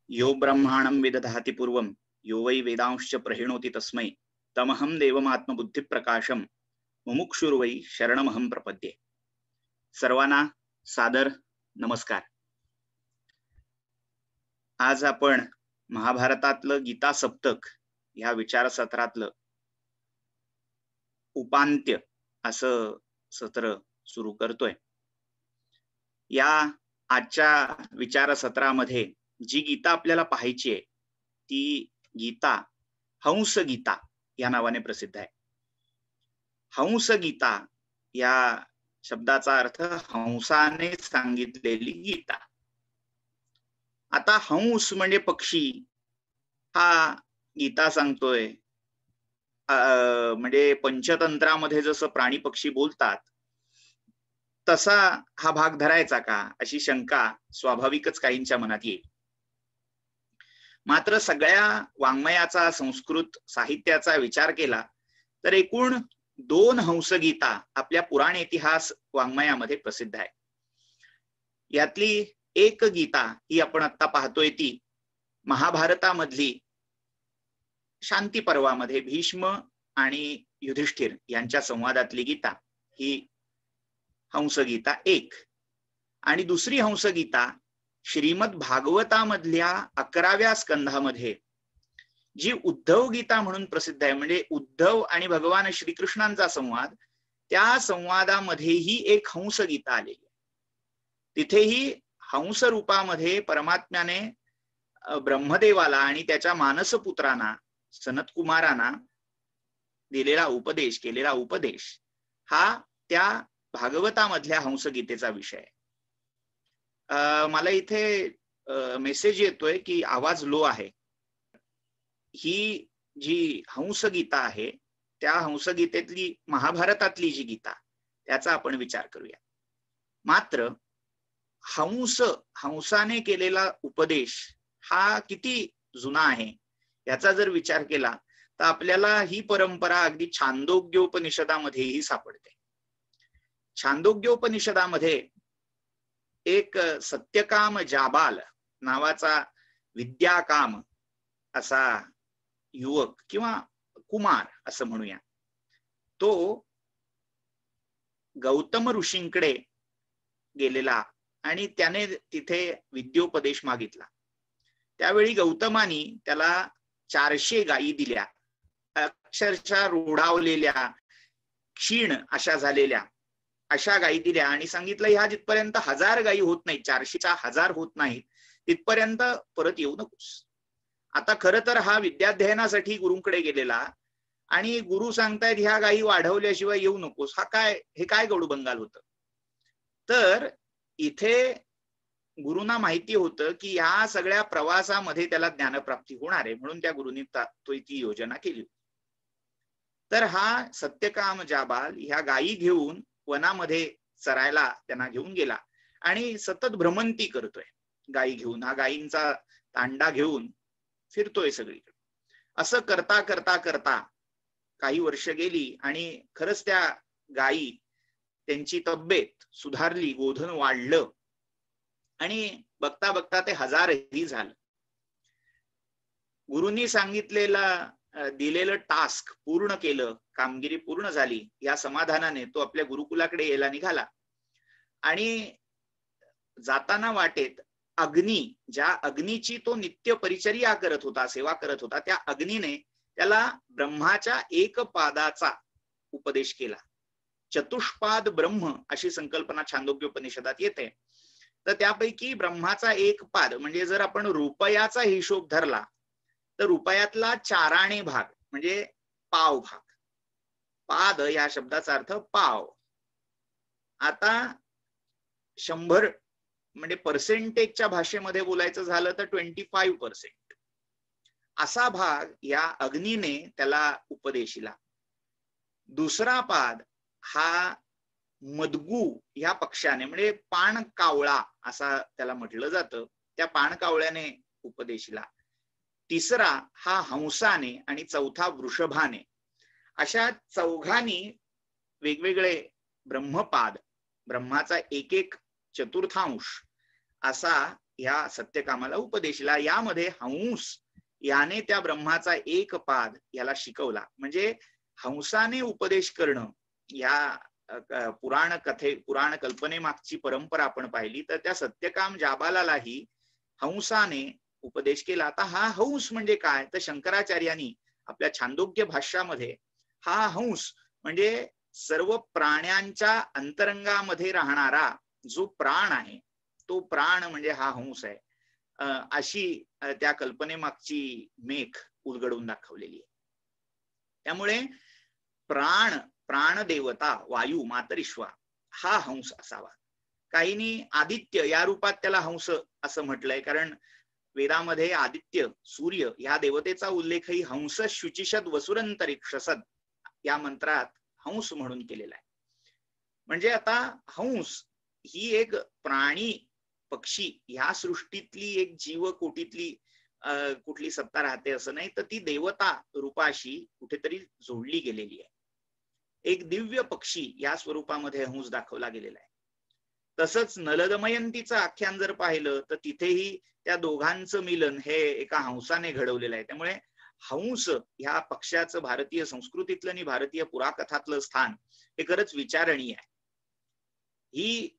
यो ब्रह्माणं विदधाति पूर्वं यो वै वेदांश्च प्रहिणोति तस्मै तमहं देवमात्मबुद्धिप्रकाशं मुमुक्षुर्वै शरणमहं प्रपद्ये. सर्वांना सादर नमस्कार. आज आपण महाभारतातलं गीता सप्तक या विचारसत्रातलं उपांत्य असं सत्र सुरू करतोय. या आजच्या विचारसत्रामध्ये जी गीता आपल्याला पाहायची आहे ती गीता हंस गीता या नावाने प्रसिद्ध आहे. हंस गीता या शब्दाचा अर्थ हंसाने सांगितलेली गीता. आता हंस म्हणजे पक्षी हा गीता सांगतोय. म्हणजे पंचतंत्रामध्ये जसं प्राणी पक्षी बोलतात तसा हा भाग धरायचा का अशी शंका स्वाभाविकच काहींच्या मनात येईल. मात्र सगळ्या वाङ्मयाचा संस्कृत साहित्याचा विचार केला तर एकूण 2 हंसगीता आपल्या पुराण इतिहास वाङ्मयामध्ये प्रसिद्ध आहे. यातली एक गीता ही आपण आता पाहतोय ती महाभारतामधली शांती पर्वामध्ये भीष्म आणि युधिष्ठिर यांच्या संवादातली गीता ही हंसगीता 1. आणि दुसरी हंसगीता श्रीमद भागवतामधल्या 11व्या स्कंधामध्ये जी उद्धव गीता म्हणून प्रसिद्ध आहे. म्हणजे उद्धव आणि भगवान श्रीकृष्णांचा संवाद, त्या संवादामध्येही एक हंस गीता आलेली आहे. तिथेही हंस रूपामध्ये परमात्म्याने ब्रह्मदेवाला आणि त्याच्या मानसपुत्रांना सनत कुमारांना दिलेला उपदेश, केलेला उपदेश हा त्या भागवतामधल्या हंसगीतेचा विषय आहे. मला इथे मेसेज येतोय की आवाज लो आहे. ही जी हंसगीता आहे त्या हंसगीतेतली महाभारतातली जी गीता त्याचा आपण विचार करूया. मात्र हंसाने केलेला उपदेश हा किती जुना आहे याचा जर विचार केला तर आपल्याला ही परंपरा अगदी छांदोग्योपनिषदामध्येही सापडते. छांदोग्योपनिषदामध्ये एक सत्यकाम जाबाल नावाचा विद्याकाम असा युवक किंवा कुमार असं म्हणूया, तो गौतम ऋषींकडे गेलेला आणि त्याने तिथे विद्योपदेश मागितला. त्यावेळी गौतमानी त्याला 400 गायी दिल्या, अक्षरशः रोडावलेल्या क्षीण अशा झालेल्या अशा गायी दिल्या आणि सांगितलं ह्या जिथपर्यंत 1000 गायी होत नाही, 400च्या 1000 होत नाहीत तिथपर्यंत परत येऊ नकोस. आता खरं तर हा विद्याध्ययनासाठी गुरुंकडे गेलेला आणि गुरु सांगतायत ह्या गायी वाढवल्याशिवाय येऊ नकोस. हे काय गौडबंगाल होतं. तर इथे गुरुंना माहिती होतं की ह्या सगळ्या प्रवासामध्ये त्याला ज्ञानप्राप्ती होणार आहे, म्हणून त्या गुरुंनी ती योजना केली. तर हा सत्यकाम जाबाल ह्या गायी घेऊन वनामध्ये चरायला त्यांना घेऊन गेला आणि सतत भ्रमंती करतोय गायी घेऊन. हा गायींचा तांडा घेऊन फिरतोय सगळीकडे. असं करता करता करता काही वर्ष गेली आणि खरंच त्या गायी त्यांची तब्येत सुधारली, गोधन वाढलं आणि बघता बघता ते 1000ही झालं. गुरुंनी दिलेलं टास्क पूर्ण केलं, कामगिरी पूर्ण झाली या समाधानाने तो आपल्या गुरुकुलाकडे यायला निघाला. आणि जाताना वाटेत ज्या अग्नीची तो नित्य परिचर्या करत होता, सेवा करत होता, त्या अग्नीने त्याला ब्रह्माच्या एक पादाचा उपदेश केला. चतुष्पाद ब्रह्म अशी संकल्पना छांदोग्योपनिषदात येते. तर त्यापैकी ब्रह्माचा एक पाद म्हणजे जर आपण रुपयाचा हिशोब धरला तर रुपयातला 4 भाग म्हणजे पाव भाग. पाद या शब्दाचा अर्थ पाव. आता 100 म्हणजे पर्सेंटेजच्या भाषेमध्ये बोलायचं झालं तर 25% असा भाग या अग्नीने त्याला उपदेशिला. दुसरा पाद हा मदगू या पक्षाने म्हणजे पाणकावळा असा त्याला म्हटलं जातं, त्या पाणकावळ्याने उपदेशिला. तिसरा हा हंसाने आणि चौथा वृषभाने. अशा 4घांनी वेगवेगळे ब्रह्मपाद, ब्रह्माचा एक चतुर्थांश असा या सत्यकामाला उपदेश दिला. यामध्ये हंस याने त्या ब्रह्माचा एक पाद याला शिकवला. म्हणजे हंसाने उपदेश करणं, या पुराण कल्पनेमागची परंपरा आपण पाहिली तर त्या सत्यकाम जाबालाही हंसाने उपदेश केला. आता हा हंस म्हणजे काय, तर शंकराचार्यांनी आपल्या छांदोग्य भाष्यामध्ये हा हंस म्हणजे सर्व प्राण्यांच्या अंतरंगामध्ये राहणारा जो प्राण आहे, तो प्राण म्हणजे हा हंस आहे, अशी त्या कल्पनेमागची मेघ उलगडून दाखवलेली आहे. त्यामुळे प्राणदेवता वायू मातरिश्वा हा हंस असावा. काहींनी आदित्य या रूपात त्याला हंस असं म्हटलंय, कारण वेदामध्ये आदित्य सूर्य या देवतेचा उल्लेखही हंस शुचिषद वसुरंतरिक्षसद या मंत्रात हंस म्हणून केलेला आहे. म्हणजे आता हंस ही एक प्राणी पक्षी ह्या सृष्टीतली एक जीवकोटीतली कुठली सत्ता राहते असं नाही, तर ती देवता रूपाशी कुठेतरी जोडली गेलेली आहे. एक दिव्य पक्षी या स्वरूपामध्ये हंस दाखवला गेलेला आहे. तसंच नलदमयंतीचं आख्यान जर पाहिलं तर तिथेही त्या दोघांचं मिलन हे एका हंसाने घडवलेलं आहे. त्यामुळे हंस ह्या पक्षाचं भारतीय संस्कृतीतलं आणि भारतीय पुराकथातलं स्थान हे खरंच विचारणीय आहे. ही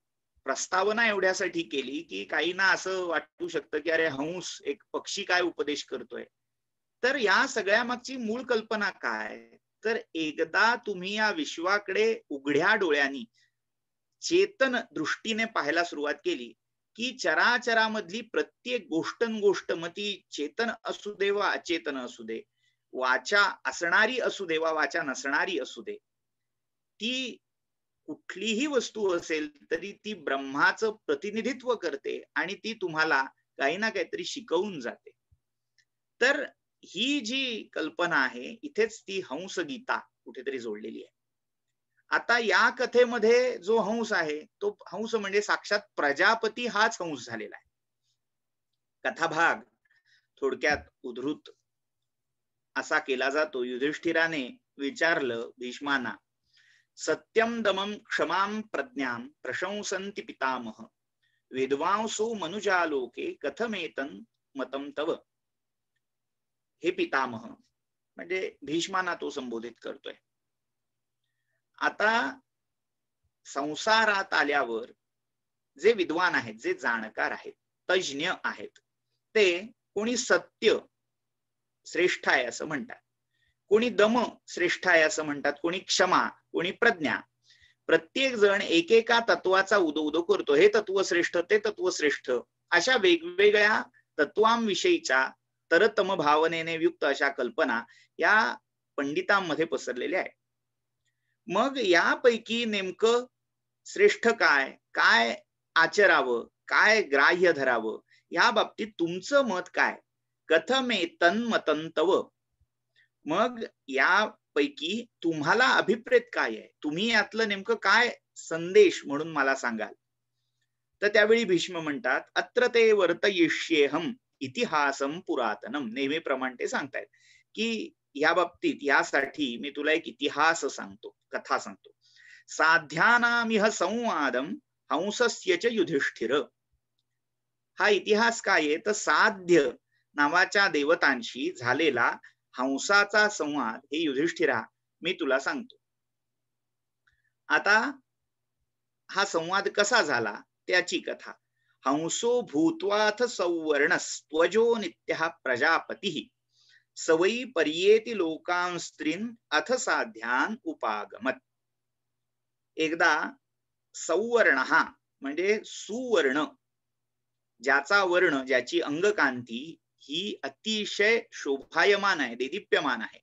प्रस्तावना एवढ्यासाठी केली की काहींना असं वाटू शकतं की अरे हंस एक पक्षी काय उपदेश करतोय. तर या सगळ्या मागची मूळ कल्पना काय, तर एकदा तुम्ही या विश्वाकडे उघड्या डोळ्यांनी चेतन दृष्टीने पाहायला सुरुवात केली की चराचरामधली प्रत्येक गोष्ट मग ती चेतन असू दे वा अचेतन असू दे, वाचा असणारी असू दे वा वाचा नसणारी असू दे, ती कुठलीही वस्तू असेल तरी ती ब्रह्माचं प्रतिनिधित्व करते आणि ती तुम्हाला काही ना काहीतरी शिकवून जाते. तर ही जी कल्पना आहे इथेच ती हंस गीता कुठेतरी जोडलेली आहे. आता या कथेमध्ये जो हंस आहे तो हंस म्हणजे साक्षात प्रजापती हाच हंस झालेला आहे. कथाभाग थोडक्यात उद्धृत असा केला जातो. युधिष्ठिराने विचारलं भीष्मांना, सत्यम दमम क्षमाम प्रज्ञाम प्रशंसन्ति पितामह विद्वांसो मनुजालोके कथमेतन मतम तव. हे पितामह म्हणजे भीष्मांना तो संबोधित करतोय. आता संसारात आल्यावर जे विद्वान आहेत, जे जाणकार आहेत, तज्ञ आहेत, ते कोणी सत्य श्रेष्ठ आहे असं म्हणतात, कोणी दम श्रेष्ठ आहे असं म्हणतात, कोणी क्षमा, कोणी प्रज्ञा. प्रत्येक जण एकेका तत्वाचा उदो करतो. हे तत्व श्रेष्ठ, ते तत्व श्रेष्ठ, अशा वेगवेगळ्या तत्वांविषयीच्या तरतम भावनेने युक्त अशा कल्पना या पंडितांमध्ये पसरलेल्या आहेत. मग यापैकी नेमकं श्रेष्ठ काय, काय आचरावं, काय ग्राह्य धरावं, या बाबतीत तुमचं मत काय, कथमे तन्मतंतव. मग यापैकी तुम्हाला अभिप्रेत काय आहे, तुम्ही यातलं नेमकं काय संदेश म्हणून मला सांगाल. तर त्यावेळी भीष्म म्हणतात, अत्र ते वर्तयिष्येहम इतिहासम पुरातनम. नेहमीप्रमाणे ते सांगतायत की या बाबतीत यासाठी मी तुला एक इतिहास सांगतो, कथा सांगतो. साध्यानामिह संवादम हंसस्य च युधिष्ठिर. हा इतिहास काय आहे, तर साध्य नावाच्या देवतांशी झालेला हंसाचा संवाद हे युधिष्ठिरा मी तुला सांगतो. आता हा संवाद कसा झाला त्याची कथा. हंसो भूत्वाथ सौवर्णस्त्वजो नित्यः प्रजापती सवयी पर्येति लोकां स्त्रीन अथ साध्यान उपागमत. एकदा सौवर्ण हा म्हणजे सुवर्ण, ज्याचा वर्ण, ज्याची अंगकांती ही अतिशय शोभायमान आहे, देदीप्यमान आहे,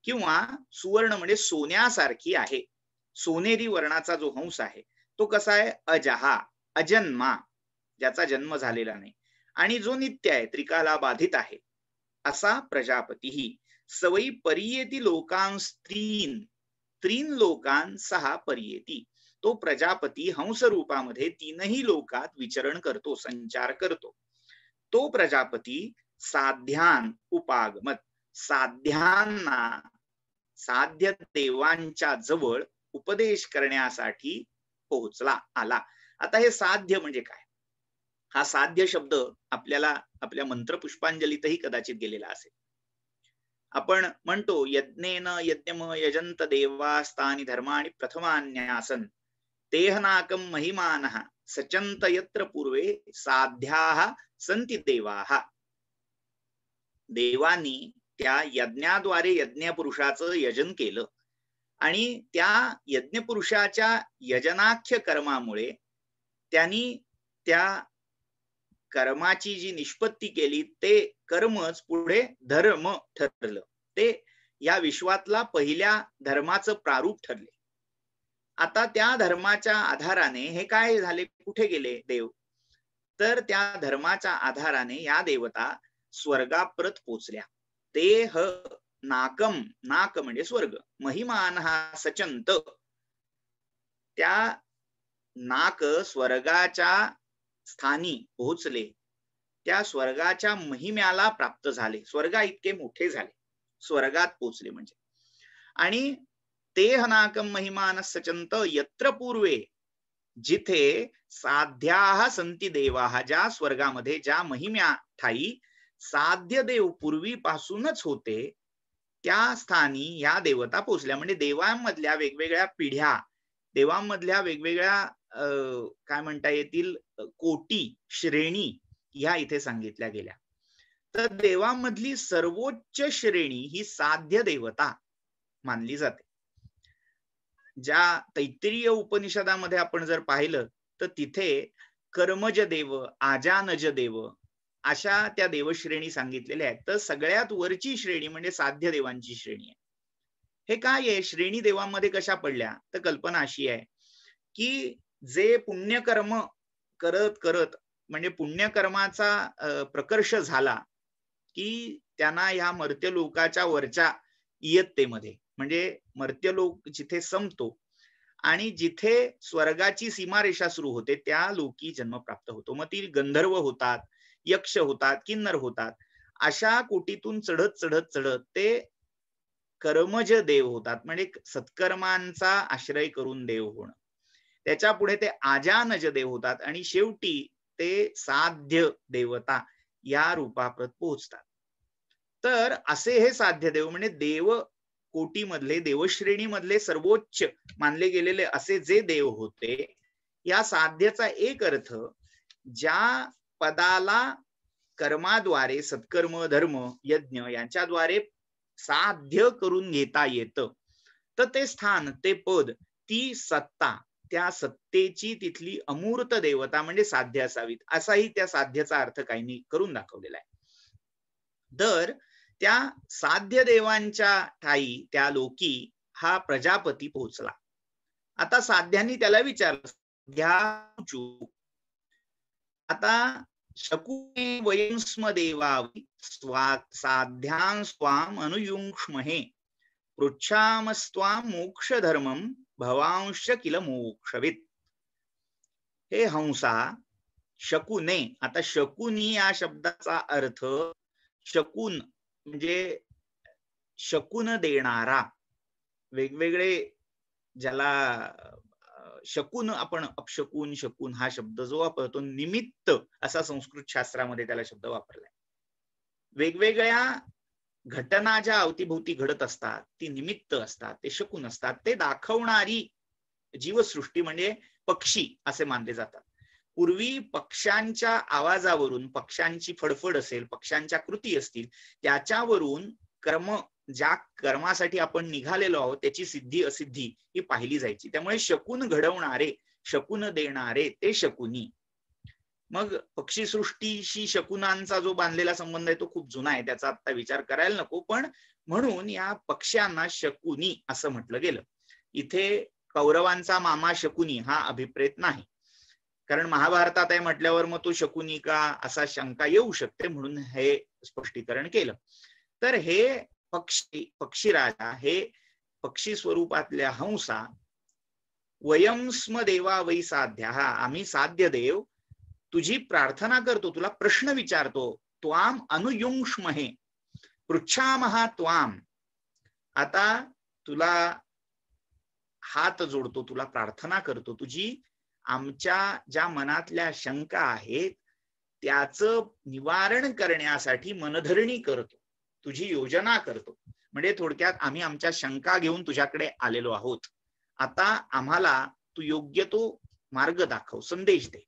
किंवा सुवर्ण म्हणजे सोन्यासारखी आहे. सोनेरी वर्णाचा जो हंस आहे तो कसा आहे, अजहा, अजन्मा, ज्याचा जन्म झालेला नाही, आणि जो नित्य आहे, त्रिकाला बाधित आहे, असा प्रजापती. ही सवयी पर्येति लोकां स्त्रीन, त्रीन लोकां सहा पर्येति. तो प्रजापती हंस रूपामध्ये तीनही लोकात विचरण करतो, संचार करतो. तो प्रजापती साध्यान उपागमत, साध्यांना, साध्य देवांच्या जवळ उपदेश करण्यासाठी पोहोचला, आला. आता हे साध्य म्हणजे काय, हा साध्य शब्द आपल्याला आपल्या मंत्रपुष्पांजलीतही कदाचित गेलेला असेल. आपण म्हणतो यज्ञेन यज्ञम यजंत देवास्तानी धर्माणि प्रथमान्यासन तेहनाकम महिमानः सचंत यत्र पूर्वे साध्याः संति देवाः. देवांनी त्या यज्ञाद्वारे यज्ञपुरुषाचं यजन केलं आणि त्या यज्ञपुरुषाच्या यजनाख्य कर्मामुळे त्यांनी त्या कर्माची जी निष्पत्ती केली ते कर्मच पुढे धर्म ठरलं. ते या विश्वातला पहिल्या धर्माचं प्रारूप ठरले. आता त्या धर्माच्या आधाराने हे काय झाले, कुठे गेले देव, तर त्या धर्माच्या आधाराने या देवता स्वर्गाप्रत पोचल्या. तेह नाकम, नाक म्हणजे स्वर्ग, महिमान हा सचंत, त्या नाक स्वर्गाच्या स्थानी पोहोचले, त्या स्वर्गाच्या महिम्याला प्राप्त झाले, स्वर्गा इतके मोठे झाले, स्वर्गात पोहोचले म्हणजे. आणि तेह नाकम महिमान सचंत यत्र पूर्वे, जिथे साध्याः संति देवाः, ज्या स्वर्गामध्ये ज्या महिम्या ठाई साध्य देव पूर्वीपासूनच होते, त्या स्थानी या देवता पोहोचल्या. म्हणजे देवांमधल्या वेगवेगळ्या पिढ्या, देवांमधल्या वेगवेगळ्या काय म्हणता येतील कोटी, श्रेणी ह्या इथे सांगितल्या गेल्या. तर देवांमधली सर्वोच्च श्रेणी ही साध्य देवता मानली जाते. ज्या तैत्तिरीय उपनिषदामध्ये आपण जर पाहिलं तर तिथे कर्मज देव, आजानज देव अशा त्या देवश्रेणी सांगितलेल्या आहेत. तर सगळ्यात वरची श्रेणी म्हणजे साध्य देवांची श्रेणी आहे. हे काय आहे, श्रेणी देवांमध्ये कशा पडल्या, तर कल्पना अशी आहे की जे पुण्यकर्म करत करत म्हणजे पुण्यकर्माचा प्रकर्ष झाला की त्यांना ह्या मर्त्यलोकाच्या वरच्या इयत्तेमध्ये, म्हणजे मर्त्यलोक जिथे संपतो आणि जिथे स्वर्गाची सीमारेषा सुरू होते त्या लोकी जन्म प्राप्त होतो. मग ती गंधर्व होतात, यक्ष होतात, किन्नर होतात. अशा कोटीतून चढत चढत चढत ते कर्मज देव होतात, म्हणजे सत्कर्मांचा आश्रय करून देव होणं. त्याच्या पुढे ते आजानज देव होतात आणि शेवटी ते साध्य देवता या रूपाप्रत पोहोचतात. तर असे हे साध्य देव म्हणजे देव कोटीमधले, देवश्रेणीमधले सर्वोच्च मानले गेलेले असे जे देव होते, या साध्यचा एक अर्थ ज्या पदाला कर्माद्वारे, सत्कर्म, धर्म, यज्ञ यांच्याद्वारे साध्य करून घेता येतं, तर ते स्थान, ते पद, ती सत्ता, त्या सत्तेची तिथली अमूर्त देवता म्हणजे साध्य असावीत, असाही त्या साध्यचा अर्थ काहींनी करून दाखवलेला आहे. तर त्या साध्य देवांच्या ठाई त्या लोकी हा प्रजापती पोहोचला. आता साध्यांनी त्याला विचारलं, आता शकुने वयं स्म देवावि साध्यां स्वाम अनुयुंक्ष्महे पृच्छामस्त्वां मोक्षधर्मं भवांश किल मोक्षवित्. हे हंसा, शकुने, आता शकुनी या शब्दाचा अर्थ शकुन म्हणजे शकुन देणारा, वेगवेगळे ज्याला शकुन आपण अपशकुन, शकुन हा शब्द जो वापरतो, निमित्त असा संस्कृत शास्त्रामध्ये त्याला शब्द वापरलाय. वेगवेगळ्या घटना ज्या अवतीभोवती घडत असतात ती निमित्त असतात, ते शकुन असतात. ते दाखवणारी जीवसृष्टी म्हणजे पक्षी असे मानले जातात. पूर्वी पक्ष्यांच्या आवाजावरून, पक्ष्यांची फडफड असेल, पक्ष्यांच्या कृती असतील, त्याच्यावरून कर्म, ज्या कर्मासाठी आपण निघालेलो आहोत त्याची सिद्धी असिद्धी ही पाहिली जायची. त्यामुळे शकुन घडवणारे, शकुन देणारे ते शकुनी. मग पक्षीसृष्टीशी शकुनांचा जो बांधलेला संबंध आहे तो खूप जुना आहे, त्याचा आता विचार करायला नको, पण म्हणून या पक्ष्यांना शकुनी असं म्हटलं गेलं. इथे कौरवांचा मामा शकुनी हा अभिप्रेत नाही, कारण महाभारतात आहे म्हटल्यावर मग तो शकुनी का असा शंका येऊ शकते, म्हणून हे स्पष्टीकरण केलं. तर हे पक्षीराजा, हे पक्षी स्वरूपातल्या हंसा, वयं स्म देवा वै साध्या, आम्ही साध्य देव तुझी प्रार्थना करतो, तुला प्रश्न विचारतो. त्वाम अनुयुंक्ष्महे पृच्छामहा त्वाम, आता तुला हात जोडतो, तुला प्रार्थना करतो, तुझी आमच्या ज्या मनातल्या शंका आहेत त्याचं निवारण करण्यासाठी मनधरणी करतो, तुझी योजना करतो. म्हणजे थोडक्यात आम्ही आमच्या शंका घेऊन तुझ्याकडे आलेलो आहोत. आता आम्हाला तू योग्य तो मार्ग दाखव, संदेश दे.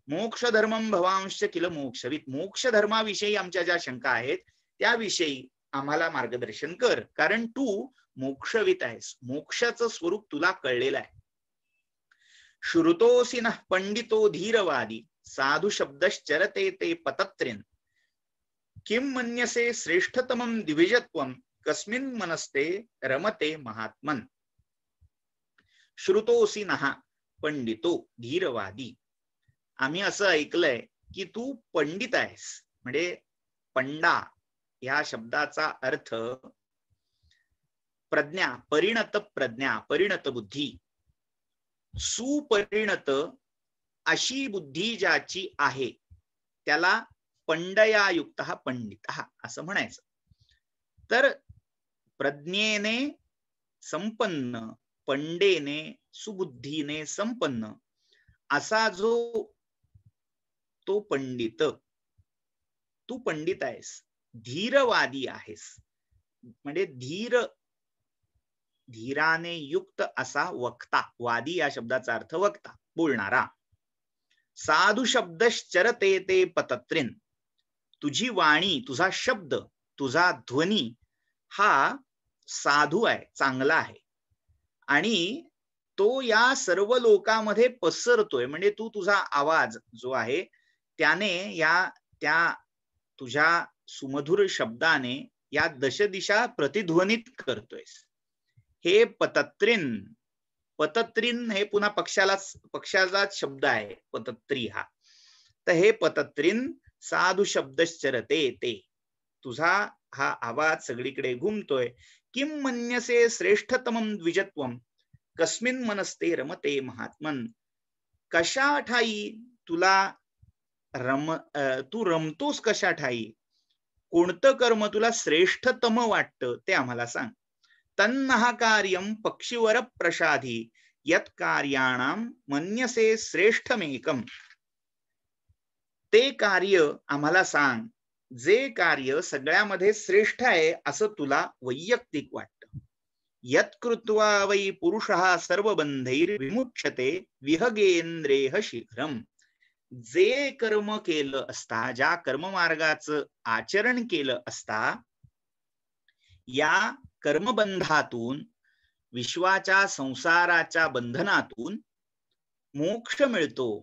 मोक्ष धर्मम भवांश किल मोक्षवित, मोक्ष धर्माविषयी आमच्या ज्या शंका आहेत त्याविषयी आम्हाला मार्गदर्शन कर, कारण तू मोक्षवित आहेस, मोक्षाचं स्वरूप तुला कळलेलं आहे. श्रुतोसी न पंडितो धीरवादी साधु शब्दश्चरते ते पतत्रिन किम मन्यसे श्रेष्ठतमं द्विजत्वं कस्मिन् मनस्ते रमते महात्मन. श्रुतोसी नहा पंडितो धीरवादी, आम्ही असं ऐकलंय की तू पंडित आहेस. म्हणजे पंडा या शब्दाचा अर्थ प्रज्ञा, परिणत प्रज्ञा, परिणत बुद्धी, सुपरिणत अशी बुद्धी ज्याची आहे त्याला पंडयायुक्त पंडित असं म्हणायचं. तर प्रज्ञेने संपन्न, पंडेने सुबुद्धीने संपन्न असा जो तो पंडित, तू पंडित आहेस, धीरवादी आहेस. म्हणजे धीराने युक्त असा वक्ता, वादी या शब्दाचा अर्थ वक्ता, बोलणारा. साधु शब्दश्चरते ते पतत्रिन, तुझी वाणी, तुझा शब्द, तुझा ध्वनी हा साधू आहे, चांगला आहे, आणि तो या सर्व लोकांमध्ये पसरतोय. म्हणजे तू तुझा आवाज जो आहे त्याने त्या तुझ्या सुमधुर शब्दाने या दशदिशा प्रतिध्वनित करतोयस. हे पतत्रिन, पतत्रिन हे पुन्हा पक्षाचाच शब्द आहे पतत्री हा. तर हे पतत्रिन साधु शब्दश्चरते ते, तुझा हा आवाज सगळीकडे घुमतोय. किम मन्यसे श्रेष्ठतमं द्विजत्वं कस्मिन् मनस्ते रमते महात्मन, कशा ठाई तुला तू रमतोस, कशा ठाई, कोणतं कर्म तुला श्रेष्ठतम वाटतं ते आम्हाला सांग. तन्नः कार्यं पक्षिवर प्रसादी यत् कार्याणां मन्यसे श्रेष्ठमेकम, ते कार्य आम्हाला सांग जे कार्य सगळ्यामध्ये श्रेष्ठ आहे असं तुला वैयक्तिक वाटतं. यत् कृत्वा वै पुरुषः सर्वबंधैर विमुच्यते विहगेंद्रेह शीघ्रम, जे कर्म केलं असता, ज्या कर्ममार्गाचं आचरण केलं असता, या कर्मबंधातून, विश्वाच्या संसाराच्या बंधनातून मोक्ष मिळतो,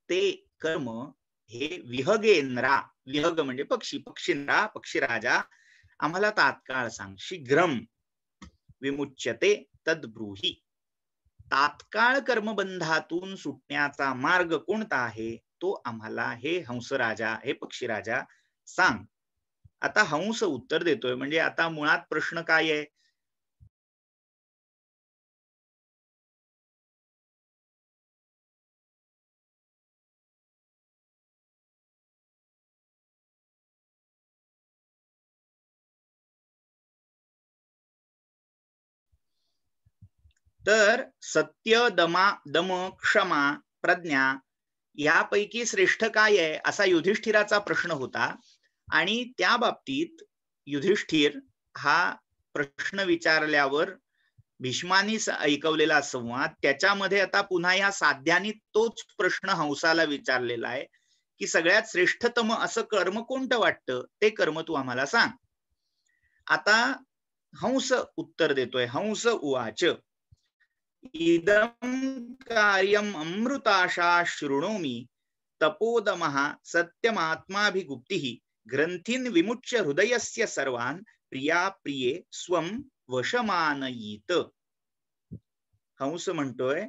ते कर्म हे विहगेंद्रा, विहग म्हणजे पक्षी, पक्षींद्रा, पक्षीराजा, आम्हाला तात्काळ सांग. शीघ्रम विमुच्यते तद्ब्रूहि, तात्काळ कर्मबंधातून सुटण्याचा मार्ग कोणता आहे तो आम्हाला हे हंसराजा, हे पक्षीराजा सांग. आता हंस उत्तर देतोय. म्हणजे आता मुळात प्रश्न काय आहे, तर सत्य, दम, क्षमा, प्रज्ञा यापैकी श्रेष्ठ काय आहे असा युधिष्ठिराचा प्रश्न होता. आणि त्या बाबतीत युधिष्ठिर हा प्रश्न विचारल्यावर भीष्मानी ऐकवलेला संवाद, त्याच्यामध्ये आता पुन्हा या साध्यानी तोच प्रश्न हंसाला विचारलेला आहे की सगळ्यात श्रेष्ठतम असं कर्म कोणतं वाटतं, ते कर्म तू आम्हाला सांग. आता हंस उत्तर देतोय. हंस उवाच इदं कार्यम अमृताशा शृणोमि तपोदमः सत्यमात्माभिगुप्तिः ग्रंथीन विमुच्य हृदयस्य सर्वान् प्रिया प्रिये स्वं वशमानयीत. हंस म्हणतोय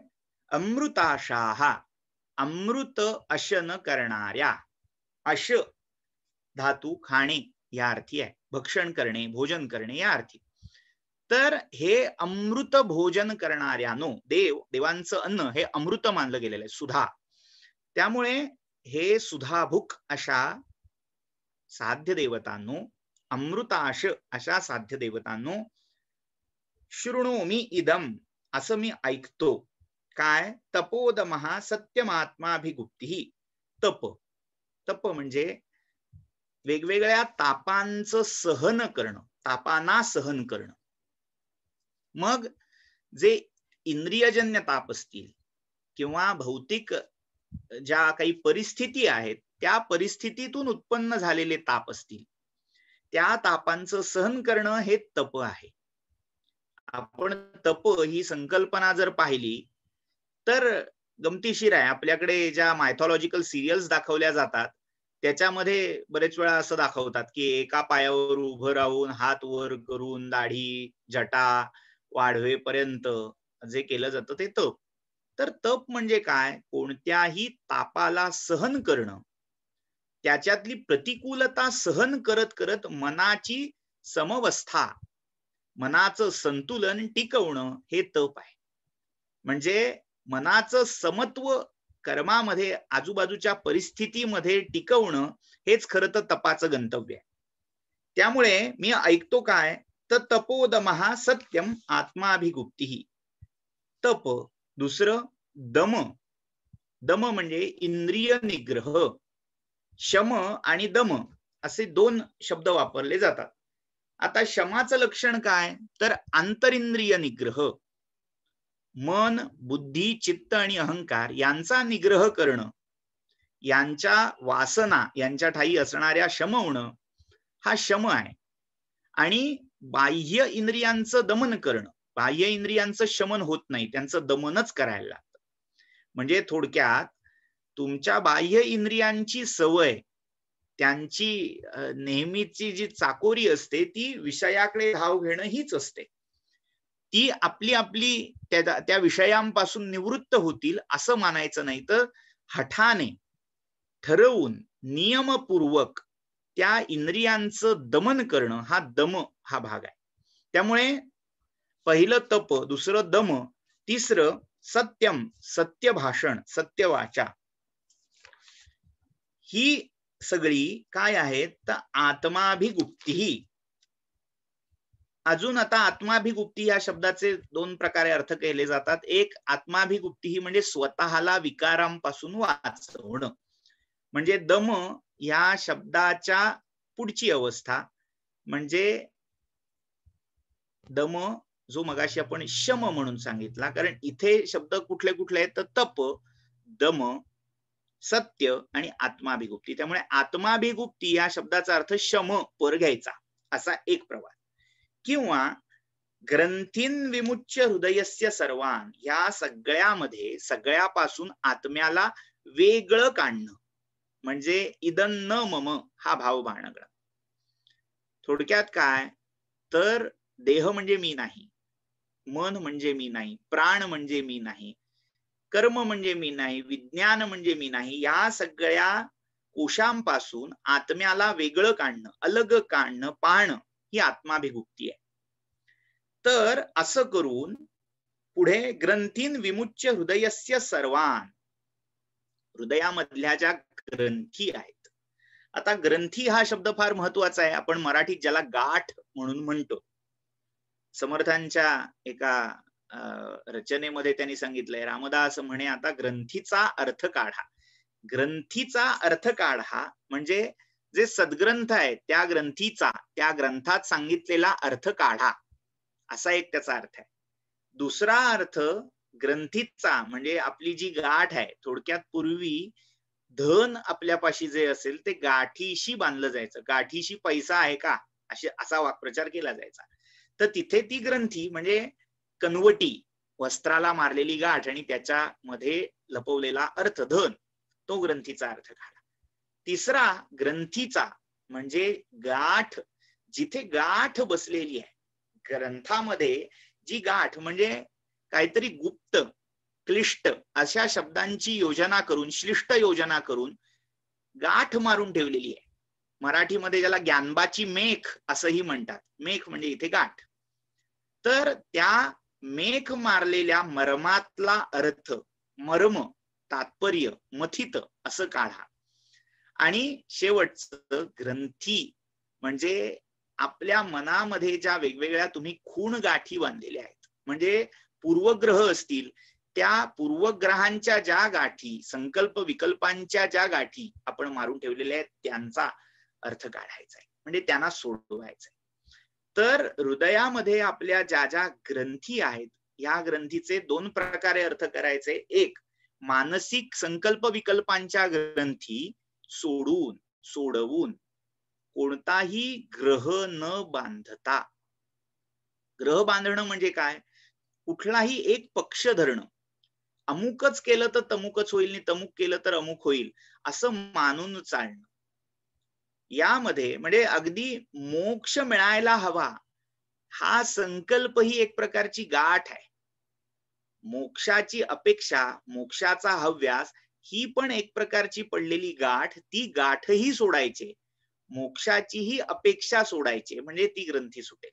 अमृताशा, अमृत अशन करणाऱ्या, अश धातू खाणे या अर्थी आहे, भक्षण करणे, भोजन करणे या अर्थी. तर हे अमृत भोजन करणाऱ्यानो, देवांचं अन्न हे अमृत मानलं गेलेलं आहे, सुधा. त्यामुळे हे सुधाभुक अशा साध्य देवतांनो, अमृताश अशा साध्य देवतांनो, शृणोमी इदम असं मी ऐकतो. काय? तपोदमः सत्यमात्माभिगुप्तिः, तप तप म्हणजे वेगवेगळ्या तापांचं सहन करणं, तापांना सहन करणं. मग जे इंद्रियजन्य ताप असतील किंवा भौतिक ज्या काही परिस्थिती आहेत त्या परिस्थितीतून उत्पन्न झालेले ताप असतील, त्या तापांचं सहन करणं हे तप आहे. आपण तप ही संकल्पना जर पाहिली तर गमतीशीर आहे. आपल्याकडे ज्या मायथॉलॉजिकल सिरियल्स दाखवल्या जातात त्याच्यामध्ये बरेच वेळा असं दाखवतात की एका पायावर उभं राहून हात वर करून दाढी जटा वाढवेपर्यंत जे केलं जातं ते तप. तर तप म्हणजे काय? कोणत्याही तापाला सहन करणं, त्याच्यातली प्रतिकूलता सहन करत करत मनाची समवस्था, मनाचं संतुलन टिकवणं हे तप आहे. म्हणजे मनाचं समत्व कर्मामध्ये, आजूबाजूच्या परिस्थितीमध्ये टिकवणं हेच खरं तर तपाचं गंतव्य आहे. त्यामुळे मी ऐकतो काय तर तपोदमः सत्यम आत्माभिगुप्ती. तप. दुसरं दम. दम म्हणजे इंद्रिय निग्रह. शम आणि दम असे दोन शब्द वापरले जातात. आता शमाचं लक्षण काय तर आंतरिंद्रिय निग्रह. मन, बुद्धी, चित्त आणि अहंकार यांचा निग्रह करणं, यांच्या वासना यांच्या ठायी असणाऱ्या शमवणं हा शम आहे. आणि बाह्य इंद्रियांचं दमन करणं, बाह्य इंद्रियांचं शमन होत नाही, त्यांचं दमनच करायला लागतं. म्हणजे थोडक्यात तुमच्या बाह्य इंद्रियांची सवय, त्यांची नेहमीची जी चाकोरी असते ती विषयाकडे धाव घेणं हीच असते. ती आपली आपली त्या विषयांपासून निवृत्त होतील असं मानायचं नाही, तर हठाने ठरवून नियमपूर्वक त्या इंद्रियांचं दमन करणं हा दम हा भाग आहे. त्यामुळे पहिलं तप, दुसरं दम, तिसरं सत्यम, सत्य भाषण, सत्य वाचा. ही सगळी काय आहेत तर आत्माभिगुप्ती. अजून आता आत्माभिगुप्ती या शब्दाचे दोन प्रकारे अर्थ केले जातात. एक आत्माभिगुप्ती म्हणजे स्वतःला विकारांपासून वाचवणं. म्हणजे दम या शब्दाच्या पुढची अवस्था म्हणजे दम, जो मगाशी आपण शम म्हणून सांगितला. कारण इथे शब्द कुठले कुठले आहेत तर तप, दम, सत्य आणि आत्माभिगुप्ती. त्यामुळे आत्माभिगुप्ती या शब्दाचा अर्थ शम, पर घ्यायचा असा एक प्रवास. किंवा ग्रंथीन विमुच्य हृदयस्य सर्वान, या सगळ्यामध्ये सगळ्यापासून आत्म्याला वेगळं काढणं म्हणजे इदं न मम हा भाव बाळगणं. थोडक्यात काय तर देह म्हणजे मी नाही, मन म्हणजे मी नाही, प्राण म्हणजे मी नाही, कर्म म्हणजे मी नाही, विज्ञान म्हणजे मी नाही, या सगळ्या कोशांपासून आत्म्याला वेगळं काढणं, अलग काढणं, पाहणं ही आत्माभिगुप्ती आहे. तर असं करून पुढे ग्रंथीन विमुच्य हृदयस्य सर्वान, हृदयामधल्या ज्या ग्रंथी आहेत. आता ग्रंथी हा शब्द फार महत्वाचा आहे. आपण मराठीत ज्याला गाठ म्हणून म्हणतो. समर्थांच्या एका रचनेमध्ये त्यांनी सांगितलंय, रामदास म्हणे आता ग्रंथीचा अर्थ काढा. ग्रंथीचा अर्थ काढा म्हणजे जे सद्ग्रंथ आहेत त्या ग्रंथीचा, त्या ग्रंथात सांगितलेला अर्थ काढा, असा एक त्याचा अर्थ आहे. दुसरा अर्थ ग्रंथीचा म्हणजे आपली जी गाठ आहे. थोडक्यात पूर्वी धन आपल्यापाशी जे असेल ते गाठीशी बांधलं जायचं. गाठीशी पैसा आहे का असा वाक्प्रचार केला जायचा. तर तिथे ती ग्रंथी म्हणजे कनवटी, वस्त्राला मारलेली गाठ आणि त्याच्यामध्ये लपवलेला अर्थ धन, तो ग्रंथीचा अर्थ काढा. तिसरा ग्रंथीचा म्हणजे गाठ, जिथे गाठ बसलेली आहे ग्रंथामध्ये, जी गाठ म्हणजे काहीतरी गुप्त, क्लिष्ट अशा शब्दांची योजना करून, श्लिष्ट योजना करून गाठ मारून ठेवलेली आहे. मराठीमध्ये ज्याला ज्ञानबाची मेख असंही म्हणतात. मेख म्हणजे इथे गाठ. तर त्या मेख मारलेल्या मर्मातला अर्थ, मर्म, तात्पर्य, मथित असं काढा. आणि शेवटचं ग्रंथी म्हणजे आपल्या मनामध्ये ज्या वेगवेगळ्या तुम्ही खूण गाठी बांधलेल्या आहेत, म्हणजे पूर्वग्रह असतील त्या पूर्वग्रहांच्या ज्या गाठी, संकल्प विकल्पांच्या ज्या गाठी आपण मारून ठेवलेल्या आहेत त्यांचा अर्थ काढायचा आहे, म्हणजे त्यांना सोडवायचं आहे. तर हृदयामध्ये आपल्या ज्या ज्या ग्रंथी आहेत, या ग्रंथीचे दोन प्रकारे अर्थ करायचे. एक, मानसिक संकल्प विकल्पांच्या ग्रंथी सोडवून कोणताही ग्रह न बांधता. ग्रह बांधणं म्हणजे काय? कुठलाही एक पक्ष धरणं. अमुकच केलं तर तमुकच होईल आणि तमुक केलं तर अमुक होईल असं मानून चालणं. यामध्ये म्हणजे अगदी मोक्ष मिळायला हवा हा संकल्प ही एक प्रकारची गाठ आहे. मोक्षाची अपेक्षा, मोक्षाचा हव्यास ही पण एक प्रकारची पडलेली गाठ. ती गाठही सोडायची, मोक्षाचीही अपेक्षा सोडायची, म्हणजे ती ग्रंथी सुटेल.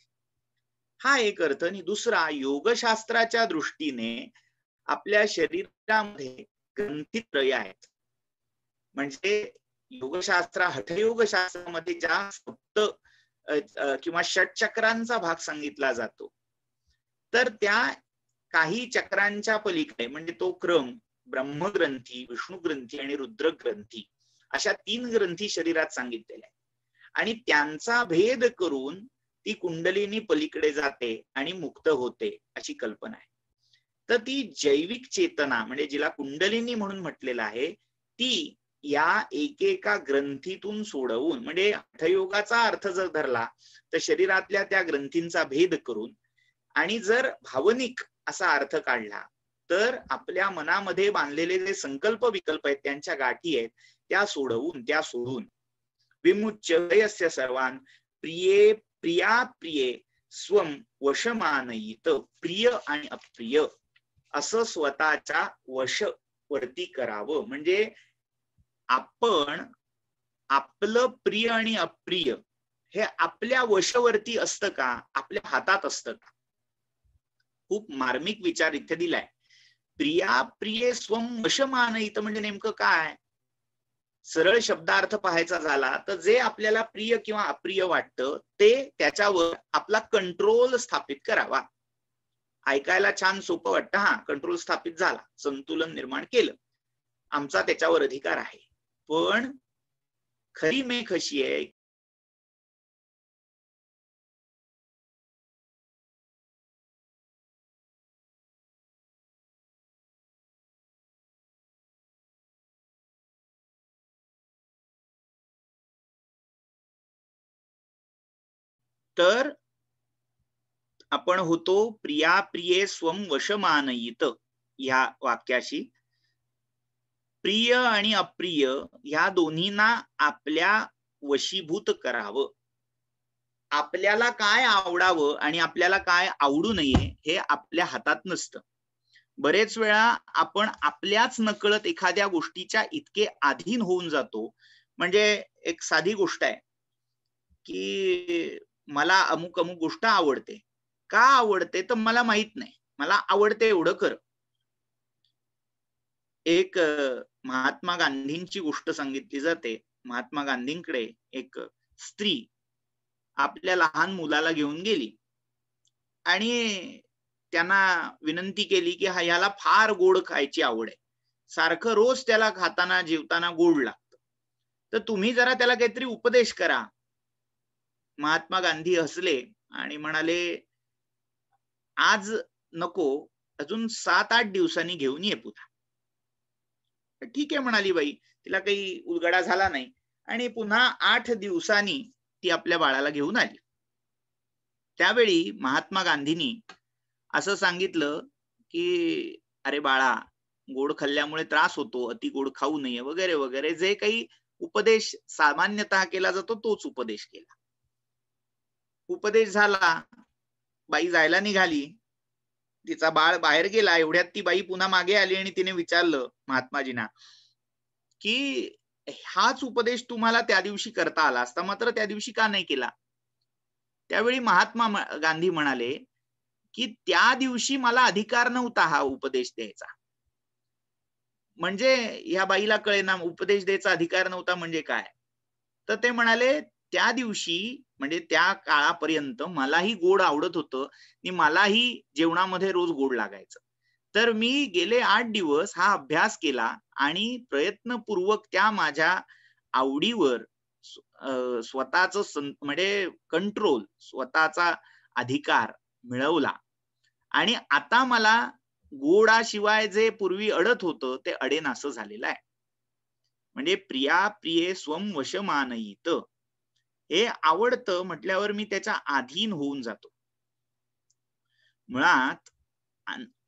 हा एक अर्थ. आणि दुसरा, योगशास्त्राच्या दृष्टीने आपल्या शरीरामध्ये ग्रंथीत्रय आहेत. म्हणजे योगशास्त्र, हठयोगशास्त्रामध्ये ज्या सप्त किंवा षटचक्रांचा भाग सांगितला जातो, तर त्या काही चक्रांच्या पलीकडे म्हणजे तो क्रम ब्रह्मग्रंथी, विष्णू ग्रंथी आणि रुद्र ग्रंथी अशा 3 ग्रंथी शरीरात सांगितलेल्या आहेत. आणि त्यांचा भेद करून ती कुंडलिनी पलीकडे जाते आणि मुक्त होते अशी कल्पना आहे. तर ती जैविक चेतना म्हणजे जिला कुंडलिनी म्हणून म्हटलेलं आहे, ती या एकेका ग्रंथीतून सोडवून, म्हणजे हठयोगाचा अर्थ जर धरला तर शरीरातल्या त्या ग्रंथींचा भेद करून, आणि जर भावनिक असा अर्थ काढला तर आपल्या मनामध्ये बांधलेले जे संकल्प विकल्प आहेत, त्यांच्या गाठी आहेत, त्या सोडून विमुच्य सर्वान प्रिये प्रिया प्रिये स्वम वशमानयित. प्रिय आणि अप्रिय असं स्वतःच्या वशवर्ती करावं. म्हणजे आपण आपलं प्रिय आणि अप्रिय हे आपल्या वशवर्ती असतं का, आपल्या हातात असतं का? खूप मार्मिक विचार इथे दिलाय. प्रिया प्रिये स्वम वशमानयित म्हणजे नेमकं काय? सरळ शब्दार्थ पाहायचा झाला तर जे आपल्याला प्रिय किंवा अप्रिय वाटतं ते त्याच्यावर आपला कंट्रोल स्थापित करावा. ऐकायला छान सोपं वाटतं, हा कंट्रोल स्थापित झाला, संतुलन निर्माण केलं, आमचा त्याच्यावर अधिकार आहे. पण खरी मेख अशी आहे तर आपण होतो प्रिया प्रिये स्वम वशमानयित या वाक्याशी. प्रिय आणि अप्रिय या दोन्हींना आपल्या वशीभूत करावं. आपल्याला काय आवडावं आणि आपल्याला काय आवडू नये हे आपल्या हातात नसतं. बरेच वेळा आपण आपल्याच नकळत एखाद्या गोष्टीच्या इतके अधीन होऊन जातो. म्हणजे एक साधी गोष्ट आहे की मला अमुक अमुक गोष्ट आवडते. का आवडते तर मला माहित नाही, मला आवडते एवढं कर. एक महात्मा गांधींची गोष्ट सांगितली जाते. महात्मा गांधींकडे एक स्त्री आपल्या लहान मुलाला घेऊन गेली आणि त्यांना विनंती केली की ह्याला फार गोड खायची आवड आहे, सारखं रोज त्याला खाताना जेवताना गोड लागतं, तर तुम्ही जरा त्याला काहीतरी उपदेश करा. महात्मा गांधी हसले आणि म्हणाले, आज नको, अजून 7-8 दिवसांनी घेऊन ये पुन्हा. ठीक आहे म्हणाली बाई, तिला काही उलगडा झाला नाही आणि पुन्हा 8 दिवसांनी ती आपल्या बाळाला घेऊन आली. त्यावेळी महात्मा गांधींनी असं सांगितलं की अरे बाळा, गोड खाल्ल्यामुळे त्रास होतो, अति गोड खाऊ नये वगैरे वगैरे, जे काही उपदेश सामान्यतः केला जातो तोच उपदेश केला. उपदेश झाला, बाई जायला निघाली, तिचा बाळ बाहेर गेला. एवढ्यात ती बाई पुन्हा मागे आली आणि तिने विचारलं महात्माजींना की हाच उपदेश तुम्हाला त्या दिवशी करता आला असता, मात्र त्या दिवशी का नाही केला? त्यावेळी महात्मा गांधी म्हणाले की त्या दिवशी मला अधिकार नव्हता हा उपदेश द्यायचा. म्हणजे ह्या बाईला कळेना उपदेश द्यायचा अधिकार नव्हता म्हणजे काय. तर ते म्हणाले त्या दिवशी म्हणजे त्या काळापर्यंत मलाही गोड आवडत होतं आणि मलाही जेवणामध्ये रोज गोड लागायचं. तर मी गेले 8 दिवस हा अभ्यास केला आणि प्रयत्नपूर्वक त्या माझ्या आवडीवर स्वतःच म्हणजे कंट्रोल, स्वतःचा अधिकार मिळवला आणि आता मला गोडाशिवाय जे पूर्वी अडत होतं ते अडेनासं झालेलं आहे. म्हणजे प्रिया प्रिये स्वम वशमानयित, हे आवडतं म्हटल्यावर मी त्याच्या अधीन होऊन जातो. मुळात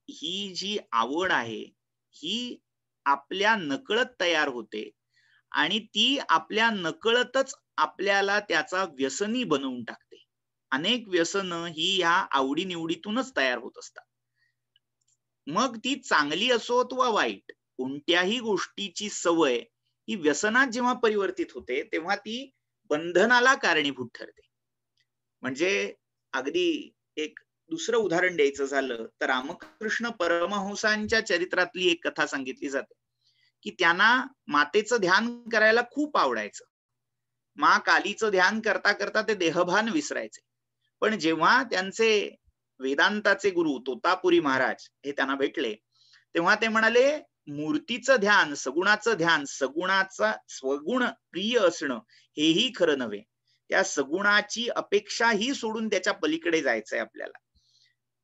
ही जी आवड आहे ही आपल्या नकळत तयार होते आणि ती आपल्या नकळतच आपल्याला त्याचा व्यसनी बनवून टाकते. अनेक व्यसनं ही ह्या आवडीनिवडीतूनच तयार होत असतात. मग ती चांगली असोत वा वाईट, कोणत्याही गोष्टीची सवय ही व्यसनात जेव्हा परिवर्तित होते तेव्हा ती बंधनाला कारणीभूत ठरते. म्हणजे अगदी एक दुसरं उदाहरण द्यायचं झालं तर रामकृष्ण परमहंसांच्या चरित्रातली एक कथा सांगितली जाते की त्यांना मातेचं ध्यान करायला खूप आवडायचं. मा कालीचं ध्यान करता करता ते देहभान विसरायचे. पण जेव्हा त्यांचे वेदांताचे गुरु तोतापुरी महाराज हे त्यांना भेटले तेव्हा ते म्हणाले, मूर्तीचं ध्यान, सगुणाचं ध्यान, सगुणाचा स्वगुण प्रिय असणं हेही खरं नव्हे. त्या सगुणाची अपेक्षा ही सोडून त्याच्या पलीकडे जायचंय आपल्याला.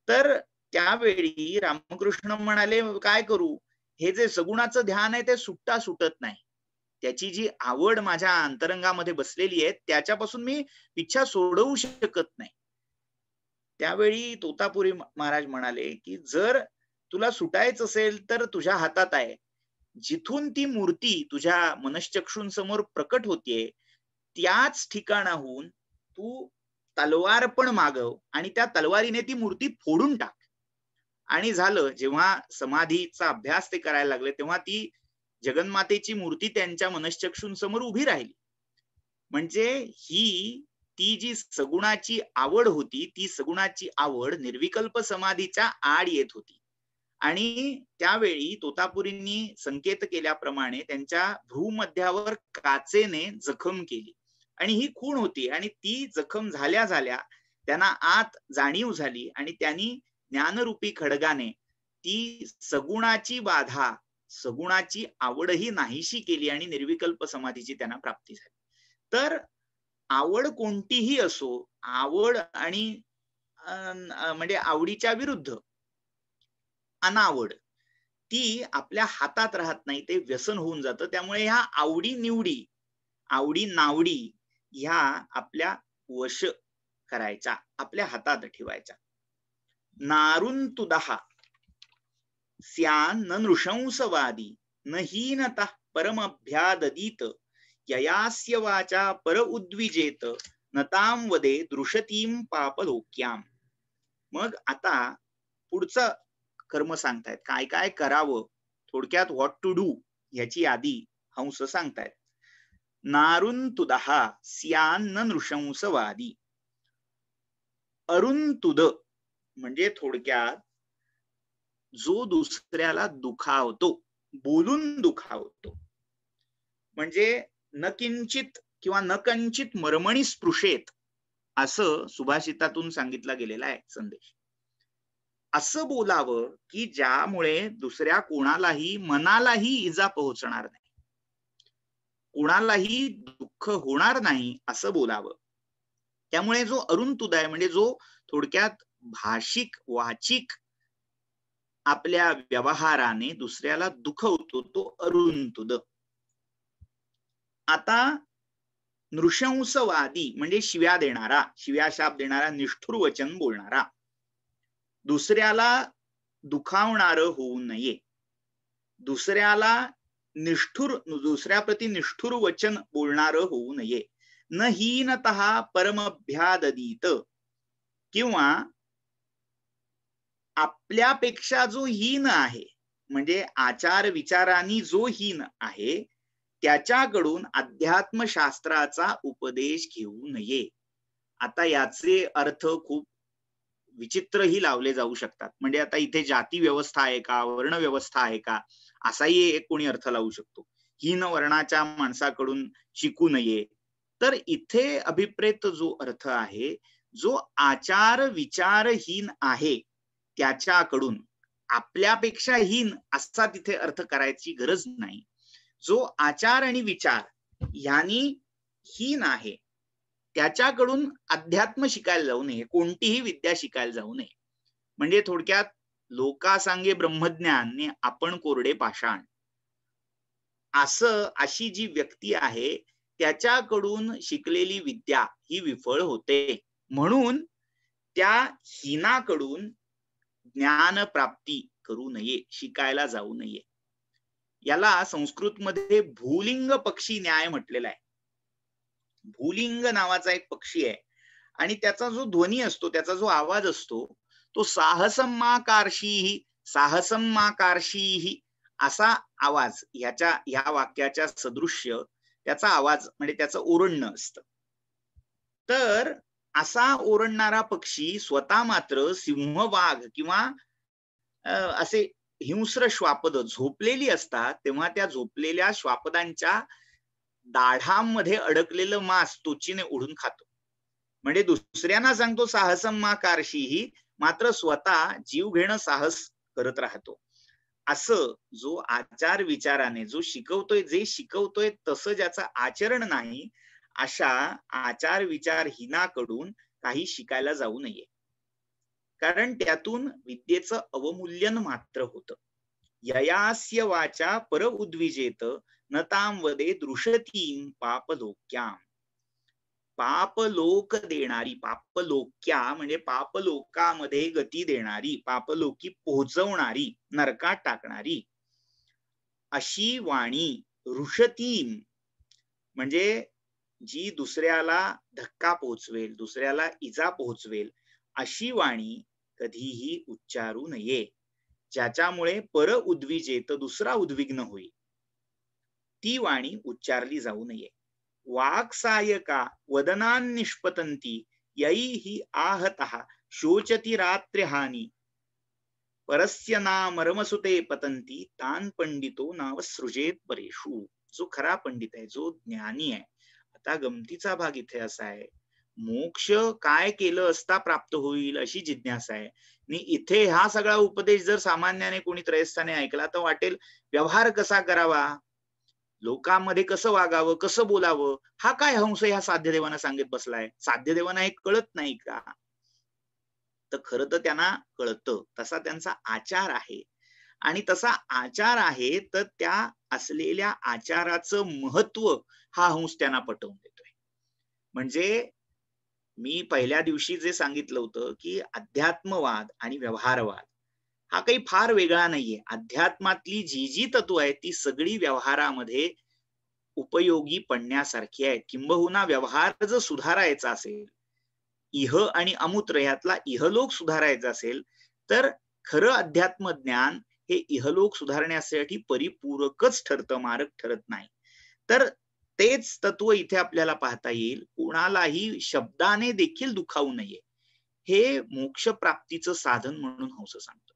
तर त्यावेळी रामकृष्ण म्हणाले, काय करू, हे जे सगुणाचं ध्यान आहे ते सुटता सुटत नाही. त्याची जी आवड माझ्या अंतरंगामध्ये बसलेली आहे त्याच्यापासून मी इच्छा सोडवू शकत नाही. त्यावेळी तोतापुरी महाराज म्हणाले की जर तुला सुटायचं असेल तर तुझ्या हातात आहे. जिथून ती मूर्ती तुझ्या मनश्चक्षूंसमोर प्रकट होतीये त्याच ठिकाणाहून तू तलवार पण मागव आणि त्या तलवारीने ती मूर्ती फोडून टाक. आणि झालं, जेव्हा समाधीचा अभ्यास ते करायला लागले तेव्हा ती जगन्मातेची मूर्ती त्यांच्या मनश्चक्षूंसमोर उभी राहिली. म्हणजे ही ती जी सगुणाची आवड होती ती सगुणाची आवड निर्विकल्प समाधीच्या आड येत होती. आणि त्यावेळी तोतापुरींनी संकेत केल्याप्रमाणे त्यांच्या भ्रूमध्यावर काचेने जखम केली आणि ही खूण होती आणि ती जखम झाल्या झाल्या त्यांना आत जाणीव झाली आणि त्यांनी ज्ञानरूपी खडगाने ती सगुणाची बाधा, सगुणाची आवडही नाहीशी केली आणि निर्विकल्प समाधीची त्यांना प्राप्ती झाली. तर आवड कोणतीही असो, आवड आणि म्हणजे आवडीच्या विरुद्ध अनावड ती आपल्या हातात राहत नाही, ते व्यसन होऊन जातं. त्यामुळे ह्या आवडी निवडी, आवडी नावडी ह्या आपल्या वश करायच्या, आपल्या हातात ठेवायच्या. नारून तुदहा स्यान न नृशंसवादी न हीनता परमभ्याददीत ययास्य वाचा पर उद्विजेत नताम वदे दृशतीम पापलोक्याम. मग आता पुढचं कर्म सांगतायत, काय काय करावं, थोडक्यात व्हॉट टू डू ह्याची यादी हंस सांगतायत. नारून तुदहा स्यान न नृशंसवादी. अरुण तुद म्हणजे थोडक्यात जो दुसऱ्याला दुखावतो, बोलून दुखावतो. म्हणजे न किंचित किंवा न कंचित मर्मणी स्पृशेत असं सुभाषितातून सांगितला गेलेला आहे संदेश. असं बोलावं की ज्यामुळे दुसऱ्या कोणालाही मनालाही इजा पोहोचणार नाही, कोणालाही दुःख होणार नाही असं बोलावं. त्यामुळे जो अरुण तुद आहे म्हणजे जो थोडक्यात भाषिक वाचिक आपल्या व्यवहाराने दुसऱ्याला दुखवतो तो अरुण तुद. आता नृशंसवादी म्हणजे शिव्या देणारा, शिव्या शाप देणारा, निष्ठुर वचन बोलणारा, दुसऱ्याला दुखावणार होऊ नये, दुसऱ्याला निष्ठुर, दुसऱ्याप्रती निष्ठुर वचन बोलणार होऊ नये. न हीनतः परमभ्याददीत, किंवा आपल्यापेक्षा जो हीन आहे म्हणजे आचार विचारांनी जो हीन आहे त्याच्याकडून अध्यात्मशास्त्राचा उपदेश घेऊ नये. आता याचे अर्थ खूप विचित्रही लावले जाऊ शकतात. म्हणजे आता इथे जाती व्यवस्था आहे का, वर्ण व्यवस्था आहे का, असाही एक कोणी अर्थ लावू शकतो. हीन वर्णाच्या माणसाकडून शिकू नये. तर इथे अभिप्रेत जो अर्थ आहे, जो आचार विचारहीन आहे त्याच्याकडून आपल्यापेक्षा हीन असा तिथे अर्थ करायची गरज नाही. जो आचार आणि विचार यांनी हीन आहे त्याच्याकडून अध्यात्म शिकायला जाऊ नये, कोणतीही विद्या शिकायला जाऊ नये. म्हणजे थोडक्यात लोका सांगे ब्रह्मज्ञान ने आपण कोरडे पाषाण, असं अशी जी व्यक्ती आहे त्याच्याकडून शिकलेली विद्या ही विफळ होते. म्हणून त्या हीनाकडून ज्ञान प्राप्ती करू नये, शिकायला जाऊ नये. याला संस्कृत मध्ये भूलिंग पक्षी न्याय म्हटलेला आहे. भूलिंग नावाचा एक पक्षी आहे आणि त्याचा जो ध्वनी असतो, त्याचा जो आवाज असतो, तो साहसम्माकार्षीही साहसम्माकार्षीही असा आवाज, ह्या वाक्याच्या सदृश्य त्याचा आवाज म्हणजे त्याचं ओरडणं असतं. तर असा ओरडणारा पक्षी स्वतः मात्र सिंह, वाघ किंवा असे हिंस्र श्वापद झोपलेली असतात, तेव्हा त्या झोपलेल्या श्वापदांच्या दाढांमध्ये अडकलेलं मांस तोचीने ओढून खातो. म्हणजे दुसऱ्यांना सांगतो साहसम्माकार्षीही, मात्र स्वतः जीव घेणं साहस करत राहतो. असं जो आचार विचाराने जो शिकवतोय, जे शिकवतोय तसं ज्याचं आचरण नाही, अशा आचार विचार हीनाकडून काही शिकायला जाऊ नये. कारण त्यातून विद्येचं अवमूल्यन मात्र होतं. ययास्य वाचा पर उद्विजेत न ताम वदे दृशतीं पापलोक्याम. पापलोक देणारी, पापलोक्या म्हणजे पापलोकामध्ये गती देणारी, पापलोकी पोहोचवणारी, नरकात टाकणारी अशी वाणी, ऋषतीं म्हणजे जी दुसऱ्याला धक्का पोहोचवेल, दुसऱ्याला इजा पोहोचवेल, अशी वाणी कधीही उच्चारू नये, ज्याच्यामुळे पर उद्विजेत, दुसरा उद्विग्न होईल, ती वाणी उच्चारली जाऊ नये. वाक्सायका वदनान् निष्पतंती यैहि आहतः शोचती रात्र्यहानी परस्य नामरमसुते पतंती तान पंडितो नावसृजेत परेषु. जो खरा पंडित आहे, जो ज्ञानी आहे. आता गमतीचा भाग इथे असा आहे, मोक्ष काय केलं असता प्राप्त होईल अशी जिज्ञासा आहे. आणि इथे हा सगळा उपदेश जर सामान्याने कोणी त्रयस्थाने ऐकला तर वाटेल व्यवहार कसा करावा, लोकांमध्ये कसं वागावं, कसं बोलावं, हा काय हंस ह्या साध्यदेवांना सांगत बसलाय, साध्यदेवांना हे कळत नाही का? तर खरं तर त्यांना कळतं, तसा त्यांचा आचार आहे. आणि तसा आचार आहे तर त्या असलेल्या आचाराचं महत्व हा हंस त्यांना पटवून देतोय. म्हणजे मी पहिल्या दिवशी जे सांगितलं होतं की अध्यात्मवाद आणि व्यवहारवाद हा काही फार वेगळा नाहीये. अध्यात्मातली जी जी तत्व आहेत ती सगळी व्यवहारामध्ये उपयोगी पडण्यासारखी आहेत. किंबहुना व्यवहार जर सुधारायचा असेल, इह आणि अमूत्र यातला इहलोक सुधारायचा असेल, तर खरं अध्यात्म ज्ञान हे इहलोक सुधारण्यासाठी परिपूरकच ठरतं, मारक ठरत नाही. तर तेच तत्व इथे आपल्याला पाहता येईल. कोणालाही शब्दाने देखील दुखावू नये, हे मोक्ष प्राप्तीचं साधन म्हणून हंस सांगतो.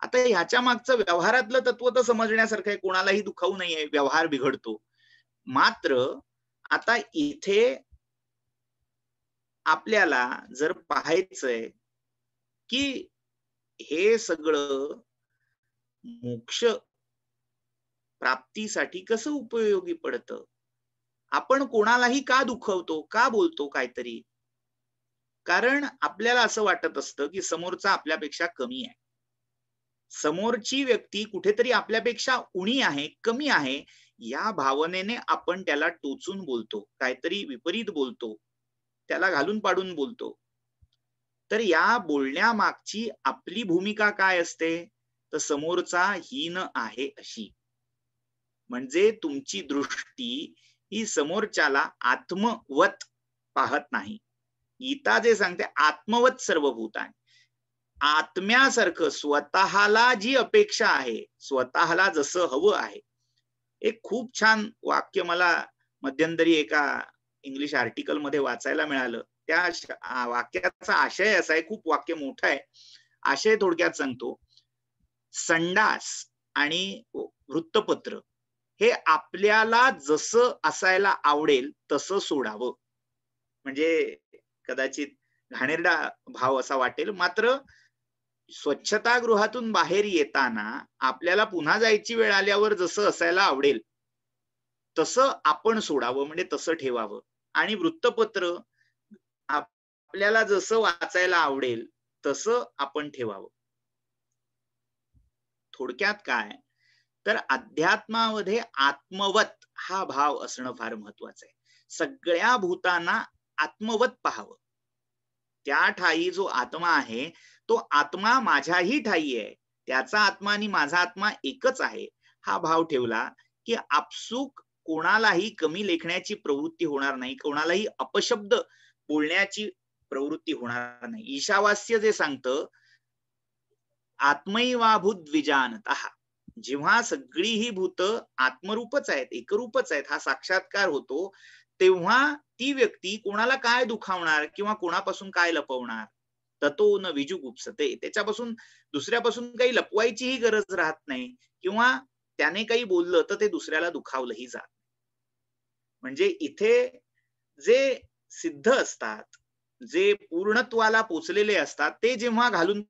आता ह्याच्या मागचं व्यवहारातलं तत्व तर समजण्यासारखं आहे, कोणालाही दुखावू नये, व्यवहार बिघडतो. मात्र आता इथे आपल्याला जर पाहायचंय की हे सगळं मोक्ष प्राप्तीसाठी कसं उपयोगी पडतं, आपण कोणालाही का दुखवतो, का बोलतो काहीतरी, कारण आपल्याला असं वाटत असतं की समोरचा आपल्यापेक्षा कमी आहे, समोरची व्यक्ती कुठेतरी आपल्यापेक्षा उणी आहे, कमी आहे, या भावनेने आपण त्याला टोचून बोलतो, काहीतरी विपरीत बोलतो, त्याला घालून पाडून बोलतो. तर या बोलण्यामागची आपली भूमिका काय असते, तर समोरचा हीन आहे अशी. म्हणजे तुमची दृष्टी ही समोरच्याला आत्मवत पाहत नाही. गीता जे सांगते आत्मवत सर्वभूतानि, आत्म्यासारखं स्वतःला जी अपेक्षा आहे, स्वतःला जसं हवं आहे. एक खूप छान वाक्य मला मध्यंतरी एका इंग्लिश आर्टिकल मध्ये वाचायला मिळालं. त्या वाक्याचा आशय असा आहे, खूप वाक्य मोठं आहे, आशय थोडक्यात सांगतो. संडास आणि वृत्तपत्र हे आपल्याला जसं असायला आवडेल तसं सोडावं. म्हणजे कदाचित घाणेरडा भाव असा वाटेल, मात्र स्वच्छतागृहातून बाहेर येताना आपल्याला पुन्हा जायची वेळ आल्यावर जसं असायला आवडेल तसं आपण सोडावं, म्हणजे तसं ठेवावं. आणि वृत्तपत्र आपल्याला जसं वाचायला आवडेल तसं आपण ठेवावं. थोडक्यात काय, तर अध्यात्मामध्ये आत्मवत हा भाव असणं फार महत्वाचं आहे. सगळ्या भूतांना आत्मवत पाहावं. त्या ठाई जो आत्मा आहे तो आत्मा माझ्याही ठाई आहे, त्याचा आत्मा आणि माझा आत्मा एकच आहे, हा भाव ठेवला की आपसूक कोणालाही कमी लेखण्याची प्रवृत्ती होणार नाही, कोणालाही अपशब्द बोलण्याची प्रवृत्ती होणार नाही. ईशावास्य जे सांगतं, आत्मैवाभूत द्विजानतः, जेव्हा सगळी ही भूत आत्मरूपच आहेत, एकरूपच आहेत, हा साक्षात्कार होतो, तेव्हा ती व्यक्ती कोणाला काय दुखावणार किंवा कोणापासून काय लपवणार. ततो न विजुगुप्सते, त्याच्यापासून दुसऱ्यापासून काही लपवायचीही गरज राहत नाही, किंवा त्याने काही बोललं तर ते दुसऱ्याला दुखावलंही जात. म्हणजे इथे जे सिद्ध असतात, जे पूर्णत्वाला पोचलेले असतात, ते जेव्हा घालून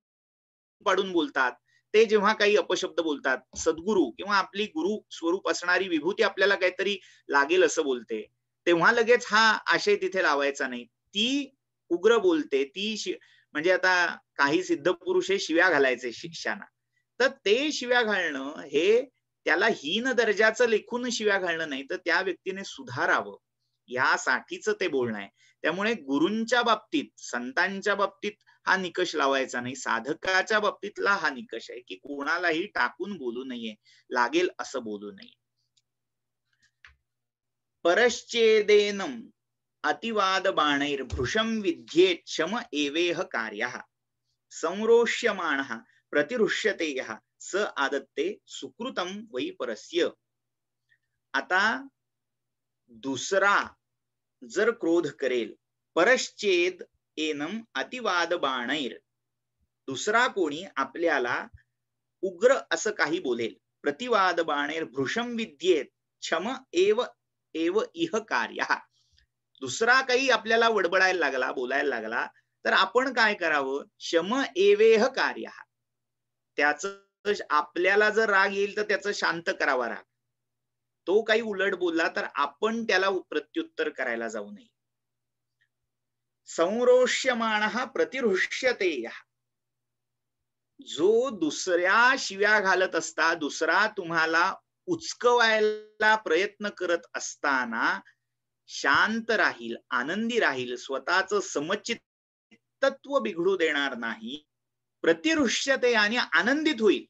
पाडून बोलतात, ते जेव्हा काही अपशब्द बोलतात, सद्गुरू किंवा आपली गुरु स्वरूप असणारी विभूती आपल्याला काहीतरी लागेल असं बोलते, तेव्हा लगेच हा आशय तिथे लावायचा नाही. ती उग्र बोलते, ती म्हणजे आता काही सिद्ध पुरुष हे शिव्या घालायचे शिष्याना, तर ते शिव्या घालणं हे त्याला हीन दर्जाचं लेखून शिव्या घालणं नाही, तर त्या व्यक्तीने सुधारावं यासाठीच ते बोलणं आहे. त्यामुळे गुरूंच्या बाबतीत, संतांच्या बाबतीत हा निकष लावायचा नाही, साधकाच्या बाबतीतला हा निकष आहे की कोणालाही टाकून बोलू नये, लागेल असं बोलू नये. परश्चेदेनम अतिवाद बाणैर भृशं विद्येत क्षम एवेह कार्यः संरोष्यमाणः प्रतिरुष्यते यः स आदत्ते सुकृतं वै परस्य. आता दुसरा जर क्रोध करेल, परश्चेद एनम अतिवाद बाणैर, दुसरा कोणी आपल्याला उग्र असं काही बोलेल, प्रतिवाद बाणैर भृशं विद्येत क्षम एव एव इह कार्यः, दुसरा काही आपल्याला वडबडायला लागला, बोलायला लागला, तर आपण काय करावं, शम एवेह कार्यः, त्याचं आपल्याला जर राग येईल तर त्याचं शांत करावा राग. तो काही उलट बोलला तर आपण त्याला प्रत्युत्तर करायला जाऊ नये. संरोष्यमाणः प्रतिरुष्यते यः, जो दुसऱ्या शिव्या घालत असता, दुसरा तुम्हाला उचकवायला प्रयत्न करत असताना शांत राहील, आनंदी राहील, स्वतःचं समचित्तत्व बिघडू देणार नाही, प्रतिरुष्यते आणि आनंदित होईल,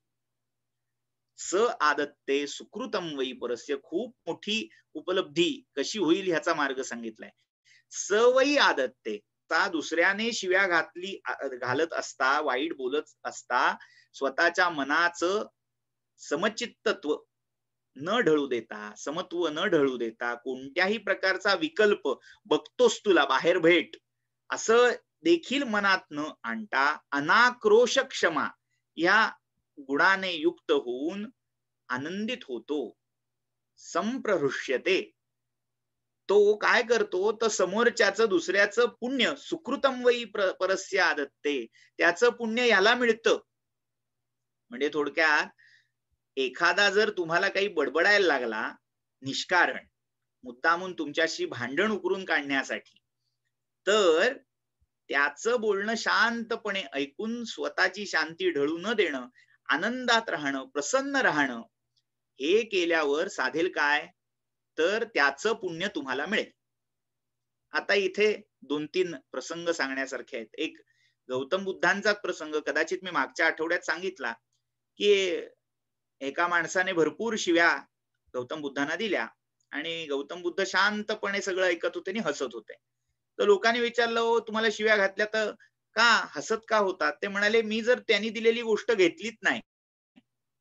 स आदत्ते सुकृतम वै परस्य, खूप मोठी उपलब्धी कशी होईल ह्याचा मार्ग सांगितलाय. सवयी आदत्ते, दुसऱ्याने शिव्या घालत असता, वाईट बोलत असता, स्वतःच्या मनाचं समचित्तत्व न ढळू देता, समत्व न ढळू देता, कोणत्याही प्रकारचा विकल्प बघतोस तुला बाहेर भेट असं देखील मनात न आणता अनाक्रोश क्षमा या गुणाने युक्त होऊन आनंदित होतो. संप्रहृष्यते, तो काय करतो, तर समोरच्याचं, दुसऱ्याचं पुण्य, सुकृतम वै परस्य आदत्ते, त्याचं पुण्य याला मिळतं. म्हणजे थोडक्यात एखादा जर तुम्हाला काही बडबडायला लागला निष्कारण, मुद्दामून तुमच्याशी भांडण उकरून काढण्यासाठी, तर त्याचं बोलणं शांतपणे ऐकून स्वतःची शांती ढळू न देणं, आनंदात राहणं, प्रसन्न राहणं, हे केल्यावर साधेल काय, तर त्याचं पुण्य तुम्हाला मिळेल. आता इथे 2-3 प्रसंग सांगण्यासारखे आहेत. एक गौतम बुद्धांचा प्रसंग कदाचित मी मागच्या आठवड्यात सांगितला, की एका माणसाने भरपूर शिव्या गौतम बुद्धांना दिल्या आणि गौतम बुद्ध शांतपणे सगळं ऐकत होते आणि हसत होते. तर लोकांनी विचारलं, तुम्हाला शिव्या घातल्या तर का हसत का होतात? ते म्हणाले, मी जर त्यांनी दिलेली गोष्ट घेतलीच नाही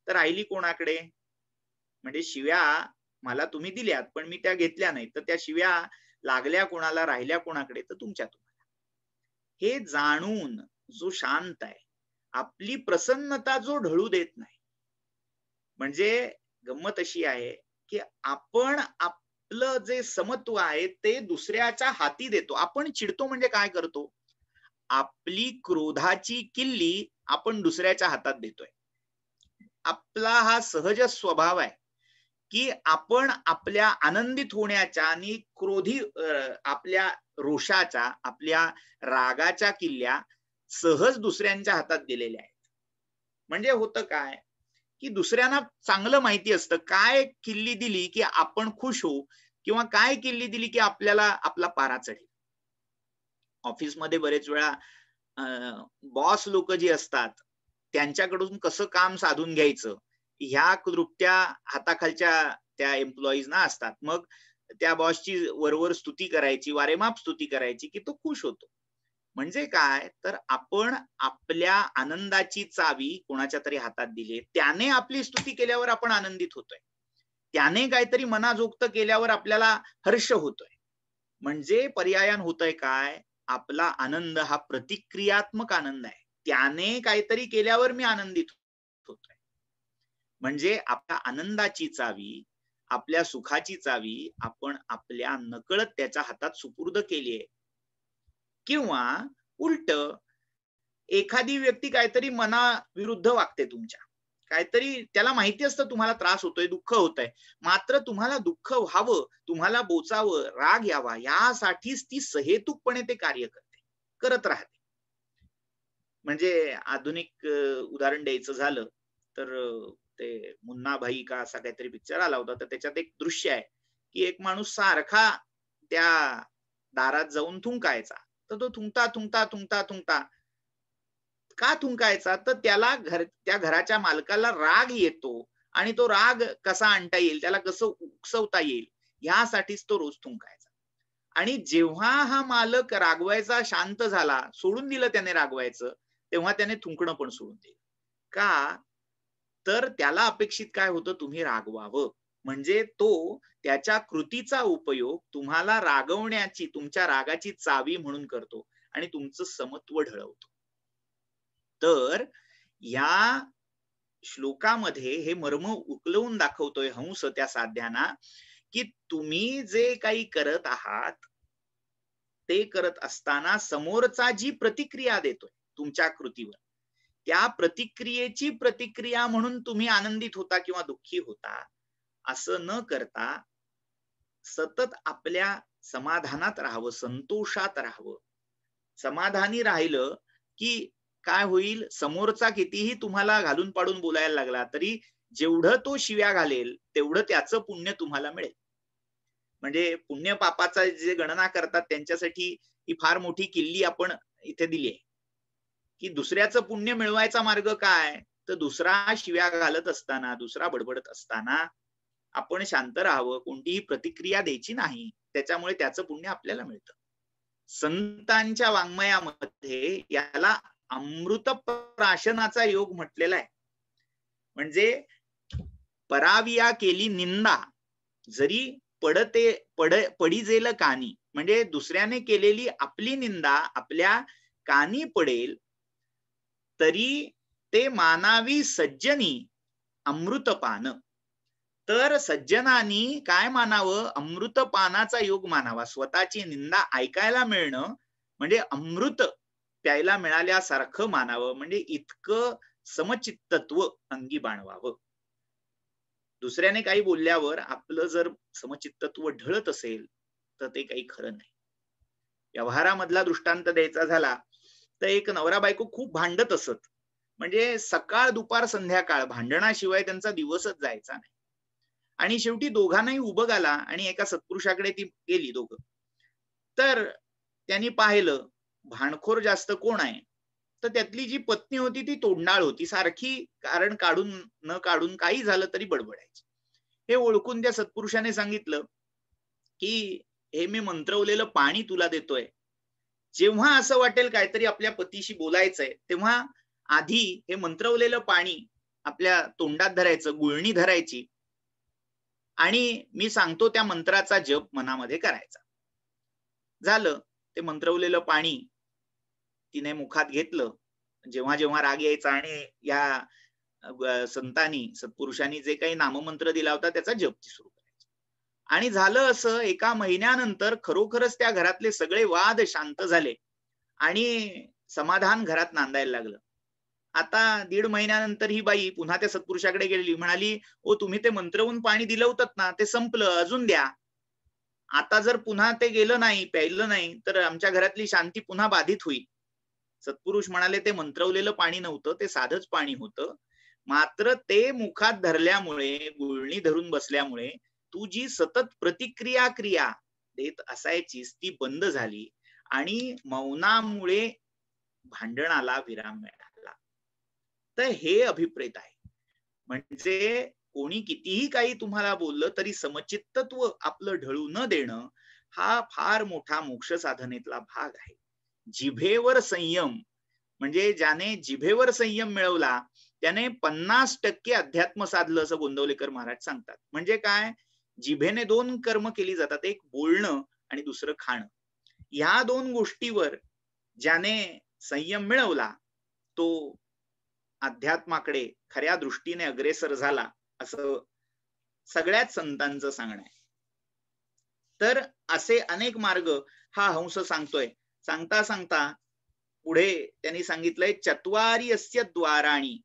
तर राहिली कोणाकडे, म्हणजे शिव्या मला तुम्ही दिल्यात पण मी त्या घेतल्या नाही, तर त्या शिव्या लागल्या कोणाला, राहिल्या कोणाकडे, तर तुमच्या तुम्हाला. हे जाणून जो शांत आहे, आपली प्रसन्नता जो ढळू देत नाही, म्हणजे गंमत अशी आहे की आपण आपलं जे समत्व आहे ते दुसऱ्याच्या हाती देतो. आपण चिडतो म्हणजे काय करतो, आपली क्रोधाची किल्ली आपण दुसऱ्याच्या हातात देतोय. आपला हा सहज स्वभाव आहे की आपण आपल्या आनंदित होण्याच्या आणि क्रोधी आपल्या रोषाच्या, आपल्या रागाच्या किल्ल्या सहज दुसऱ्यांच्या हातात दिलेल्या आहेत. म्हणजे होतं काय की दुसऱ्यांना चांगलं माहिती असतं काय किल्ली दिली की आपण खुश होऊ किंवा काय किल्ली दिली की आपल्याला आपला पारा चढेल. ऑफिसमध्ये बरेच वेळा बॉस लोक जी असतात त्यांच्याकडून कसं काम साधून घ्यायचं ह्या कृत्या हाताखालच्या त्या एम्प्लॉईजना असतात. मग त्या बॉसची वरवर स्तुती करायची, वारेमाप स्तुती करायची की तो खुश होतो. म्हणजे काय तर आपण आपल्या आनंदाची चावी कोणाच्या तरी हातात दिली, त्याने आपली स्तुती केल्यावर आपण आनंदित होतोय, त्याने काहीतरी मनाजोगतं केल्यावर आपल्याला हर्ष होतोय. म्हणजे पर्यायान होतंय काय, आपला आनंद हा प्रतिक्रियात्मक आनंद आहे. त्याने काहीतरी केल्यावर मी आनंदित होतोय. म्हणजे आपल्या आनंदाची चावी, आपल्या सुखाची चावी आपण आपल्या नकळत त्याच्या हातात सुपूर्द केली आहे. किंवा उलट एखादी व्यक्ती काहीतरी मनाविरुद्ध वागते तुमच्या, काहीतरी त्याला माहिती असतं तुम्हाला त्रास होतोय, दुःख होतंय, मात्र तुम्हाला दुःख व्हावं, तुम्हाला बोचावं, राग यावा यासाठीच ती सहेतुकपणे ते कार्य करत राहते. म्हणजे आधुनिक उदाहरण द्यायचं झालं तर ते मुन्ना भाई का असा काहीतरी पिक्चर आला होता, तर त्याच्यात एक दृश्य आहे की एक माणूस सारखा त्या दारात जाऊन थुंकायचा, तर तो थुंकता थुंकता थुंकता थुंकता का थुंकायचा, तर त्याला त्या घराच्या मालकाला राग येतो आणि तो राग कसा आणता येईल, त्याला कसं उकसवता येईल यासाठीच तो रोज थुंकायचा. आणि जेव्हा हा मालक रागवायचा शांत झाला, सोडून दिलं त्याने रागवायचं, तेव्हा त्याने थुंकणं पण सोडून दिलं. का तर त्याला अपेक्षित काय होतं, तुम्ही रागवावं, म्हणजे तो त्याच्या कृतीचा उपयोग तुम्हाला रागवण्याची, तुमच्या रागाची चावी म्हणून करतो आणि तुमचं समत्व ढळवतो. तर या श्लोकामध्ये हे मर्म उकलवून दाखवतोय हंस त्या साध्यांना की तुम्ही जे काही करत आहात ते करत असताना समोरचा जी प्रतिक्रिया देतोय तुमच्या कृतीवर, त्या प्रतिक्रियेची प्रतिक्रिया म्हणून तुम्ही आनंदित होता किंवा दुःखी होता असं न करता सतत आपल्या समाधानात राहावं, संतोषात राहावं. समाधानी राहिलं की काय होईल, समोरचा कितीही तुम्हाला घालून पाडून बोलायला लागला तरी जेवढं तो शिव्या घालेल तेवढं त्याचं पुण्य तुम्हाला मिळेल. म्हणजे पुण्य पापाचा जे गणना करतात त्यांच्यासाठी ही फार मोठी किल्ली आपण इथे दिली आहे की दुसऱ्याचं पुण्य मिळवायचा मार्ग काय, तर दुसरा शिव्या घालत असताना, दुसरा बडबडत असताना आपण शांत राहावं, कोणतीही प्रतिक्रिया द्यायची नाही, त्याच्यामुळे त्याचं पुण्य आपल्याला मिळतं. संतांच्या वाङ्मयामध्ये याला अमृत प्राशनाचा योग म्हटलेला आहे. म्हणजे पराविया केली निंदा जरी पडीजेल कानी, म्हणजे दुसऱ्याने केलेली आपली निंदा आपल्या कानी पडेल तरी ते मानावी सज्जनी अमृतपान. तर सज्जनानी काय मानावं, अमृतपानाचा योग मानावा. स्वतःची निंदा ऐकायला मिळणं म्हणजे अमृत प्यायला मिळाल्यासारखं मानावं, म्हणजे इतकं समचित्तत्व अंगी बाणवावं. दुसऱ्याने काही बोलल्यावर आपलं जर समचित्तत्व ढळत असेल तर ते काही खरं नाही. व्यवहारामधला दृष्टांत द्यायचा झाला तर एक नवरा बायको खूप भांडत असत, म्हणजे सकाळ दुपार संध्याकाळ भांडणाशिवाय त्यांचा दिवसच जायचा नाही. आणि शेवटी दोघांनाही उभं आला आणि एका सत्पुरुषाकडे ती गेली दोघं. तर त्यांनी पाहिलं भांडखोर जास्त कोण आहे, तर त्यातली जी पत्नी होती ती तोंडाळ होती, सारखी कारण काढून न काढून काही झालं तरी बडबडायची. हे ओळखून त्या सत्पुरुषाने सांगितलं की हे मी मंत्रवलेलं पाणी तुला देतोय, जेव्हा असं वाटेल काहीतरी आपल्या पतीशी बोलायचंय तेव्हा आधी हे मंत्रवलेलं पाणी आपल्या तोंडात धरायचं, गुळणी धरायची आणि मी सांगतो त्या मंत्राचा जप मनामध्ये करायचा. झालं, ते मंत्रवलेलं पाणी तिने मुखात घेतलं. जेव्हा जेव्हा राग यायचा आणि या संतांनी सत्पुरुषांनी जे काही नाममंत्र दिला होता त्याचा जप ती सुरू करायची. आणि झालं असं, एका महिन्यानंतर खरोखरच त्या घरातले सगळे वाद शांत झाले आणि समाधान घरात नांदायला लागलं. आता 1.5 महिन्यानंतर ही बाई पुन्हा त्या सत्पुरुषाकडे गेलेली, म्हणाली, ओ तुम्ही ते मंत्रवून पाणी दिलं होतं ना, ते संपलं, अजून द्या. आता जर पुन्हा ते गेलं नाही, प्यायलं नाही, तर आमच्या घरातली शांती पुन्हा बाधित होईल. सत्पुरुष म्हणाले, ते मंत्रवलेलं पाणी नव्हतं, ते साधंच पाणी होतं. मात्र ते मुखात धरल्यामुळे, गुळणी धरून बसल्यामुळे तू जी सतत प्रतिक्रिया क्रिया देत असायचीस ती बंद झाली आणि मौनामुळे भांडणाला विराम मिळाला. तर हे अभिप्रेत आहे. म्हणजे कोणी कितीही काही तुम्हाला बोललं तरी समचित्तत्व आपलं ढळू न देणं हा फार मोठा मोक्ष साधनेतला भाग आहे. जिभेवर संयम, म्हणजे ज्याने जिभेवर संयम मिळवला त्याने 50% अध्यात्म साधलं, असं गोंदवलेकर महाराज सांगतात. म्हणजे काय, जिभेने 2 कर्म केली जातात, एक बोलणं आणि दुसरं खाणं. या 2 गोष्टीवर ज्याने संयम मिळवला तो अध्यात्माकडे खऱ्या दृष्टीने अग्रेसर झाला, असं सगळ्याच संतांचं सांगणं आहे. तर असे अनेक मार्ग हा हंस सांगतोय. सांगता सांगता पुढे त्यांनी सांगितलंय, चत्वारी अस्य द्वाराणी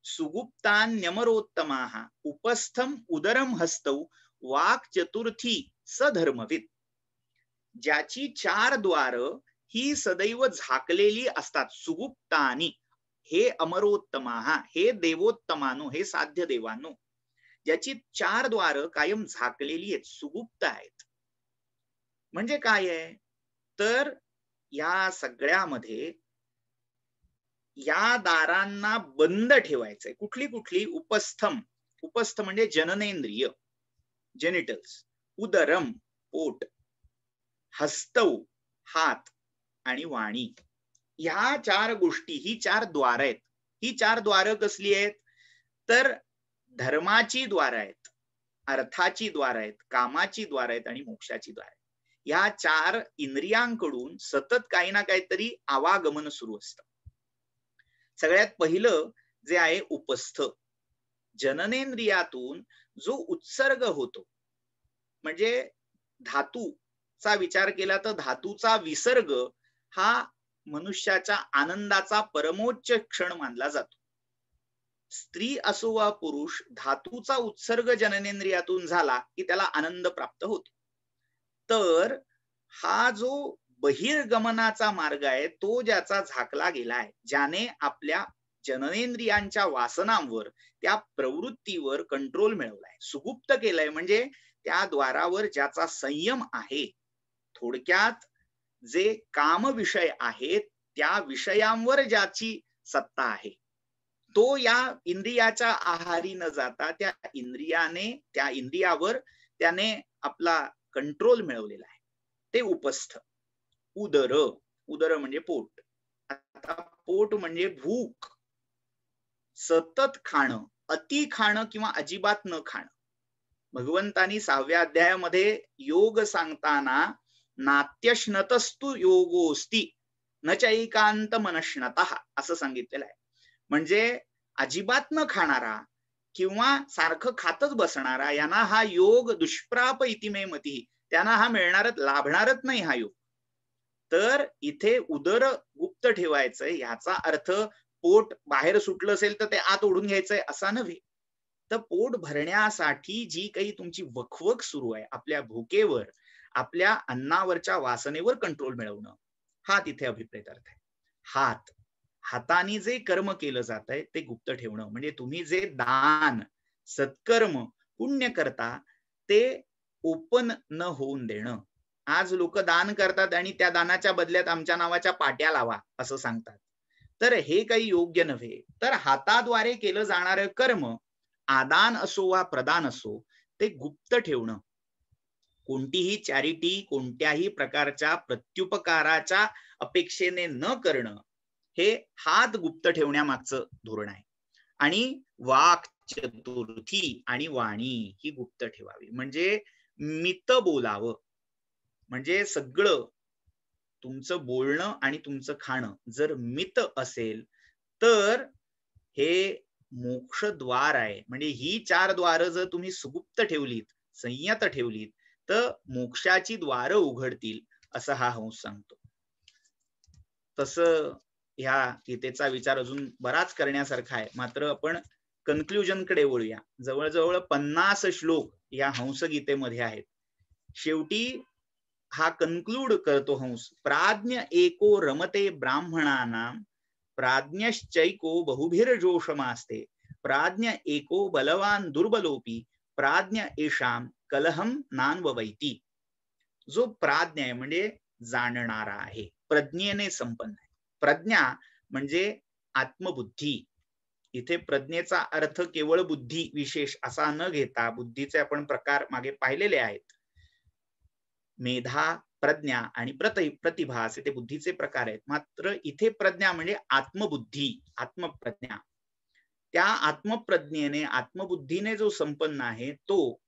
सुगुप्तान्यमरोत्तमाः उपस्थम उदरम हस्तौ वाक् चतुर्थी सधर्मविद. ज्याची 4 द्वार ही सदैव झाकलेली असतात, सुगुप्तानी, हे अमरोत्तमाः, हे देवोत्तमानो, हे साध्य देवानो, ज्याची 4 द्वार कायम झाकलेली आहेत, सुगुप्त आहेत. म्हणजे काय आहे, तर या सगळ्यामध्ये या दारांना बंद ठेवायचंय. कुठली कुठली, उपस्थम, उपस्थ म्हणजे जननेंद्रिय, जेनिटल्स, उदरम पोट, हस्तौ हात आणि वाणी, ह्या 4 गोष्टी, ही 4 द्वार आहेत. ही 4 द्वार कसली आहेत, तर धर्माची द्वार आहेत, अर्थाची द्वार आहेत, कामाची द्वार आहेत आणि मोक्षाची द्वार आहेत. या 4 इंद्रियांकडून सतत काही ना काहीतरी आवागमन सुरू असतं. सगळ्यात पहिलं जे आहे उपस्थ, जननेंद्रियातून जो उत्सर्ग होतो, म्हणजे धातूचा विचार केला तर धातूचा विसर्ग हा मनुष्याच्या आनंदाचा परमोच्च क्षण मानला जातो. स्त्री असो वा पुरुष, धातूचा उत्सर्ग जननेंद्रियातून झाला की त्याला आनंद प्राप्त होतो. तर हा जो बहिर्गमनाचा मार्ग आहे तो ज्याचा झाकला गेलाय, ज्याने आपल्या जननेंद्रियांच्या वासनांवर, त्या प्रवृत्तीवर कंट्रोल मिळवलाय, सुगुप्त केलंय, म्हणजे त्या द्वारावर ज्याचा संयम आहे, थोडक्यात जे काम विषय आहेत त्या विषयांवर ज्याची सत्ता आहे, तो या इंद्रियाच्या आहारी न जाता त्या इंद्रियावर त्याने आपला कंट्रोल मिळवलेला आहे, ते उपस्थ. उदर, उदर म्हणजे पोट. आता पोट म्हणजे भूक, सतत खाणं, अति खाणं किंवा अजिबात न खाणं. भगवंतानी 6व्या अध्यायामध्ये योग सांगताना नात्यश्नतस्तु योगोस्ति न चैकांत मनश्नतः असं सांगितलेलं आहे. म्हणजे अजिबात न खाणारा किंवा सारखं खातच बसणारा यांना हा योग दुष्प्राप इति मे मती, त्यांना हा मिळणारच, लाभणारच नाही हा योग. तर इथे उदर गुप्त ठेवायचंय, ह्याचा अर्थ पोट बाहेर सुटलं असेल तर ते आत ओढून घ्यायचंय असा नव्हे. तर पोट भरण्यासाठी जी काही तुमची वखवक सुरू आहे, आपल्या भुकेवर, आपल्या अन्नावरच्या वासनेवर कंट्रोल मिळवणं, हा तिथे अभिप्रेत अर्थ आहे. हात, हाताने जे कर्म केलं जात आहे ते गुप्त ठेवणं, म्हणजे तुम्ही जे दान, सत्कर्म, पुण्य करता ते ओपन न होऊन देणं. आज लोक दान करतात आणि त्या दानाच्या बदल्यात आमच्या नावाच्या पाट्या लावा असं सांगतात. तर हे काही योग्य नव्हे. तर हाताद्वारे केलं जाणारं कर्म, आदान असो वा प्रदान असो, ते गुप्त ठेवणं. कोणतीही चॅरिटी, कोणत्याही प्रकारच्या प्रत्युपकाराच्या अपेक्षेने न करणं, हे हात गुप्त ठेवण्यामागचं धोरण आहे. आणि वाक् चतुर्थी आणि वाणी ही गुप्त ठेवावी, म्हणजे मित बोलावं. म्हणजे सगळं तुमचं बोलणं आणि तुमचं खाणं जर मित असेल तर हे मोक्षद्वार आहे. म्हणजे ही 4 द्वार जर तुम्ही सुगुप्त ठेवलीत, संयत ठेवलीत, तर मोक्षाची द्वार उघडतील असं हा हंस सांगतो. तसं ह्या गीतेचा विचार अजून बराच करण्यासारखा आहे, मात्र आपण कन्क्लुजन कडे वळूया. जवळजवळ 50 श्लोक या हंसगीतेमध्ये आहेत. शेवटी हा कन्क्लूड करतो हंस, प्राज्ञ एको रमते ब्राह्मणानां प्राज्ञश्चैको बहुभिर्जोषमास्ते प्राज्ञ एको बलवान दुर्बलोपी प्राज्ञ एषाम कलहम नान्ववैती. जो प्राज्ञ आहे म्हणजे जाणणारा आहे, प्रज्ञेने संपन्न आहे. प्रज्ञा म्हणजे आत्मबुद्धी. इथे प्रज्ञेचा अर्थ केवळ बुद्धी विशेष असा न घेता, बुद्धीचे आपण प्रकार मागे पाहिलेले आहेत. मेधा, प्रज्ञा आणि प्रतिभा असे ते बुद्धीचे प्रकार आहेत. मात्र इथे प्रज्ञा म्हणजे आत्मबुद्धी, आत्मप्रज्ञा. त्या आत्मप्रज्ञेने, आत्मबुद्धीने जो संपन्न आहे तो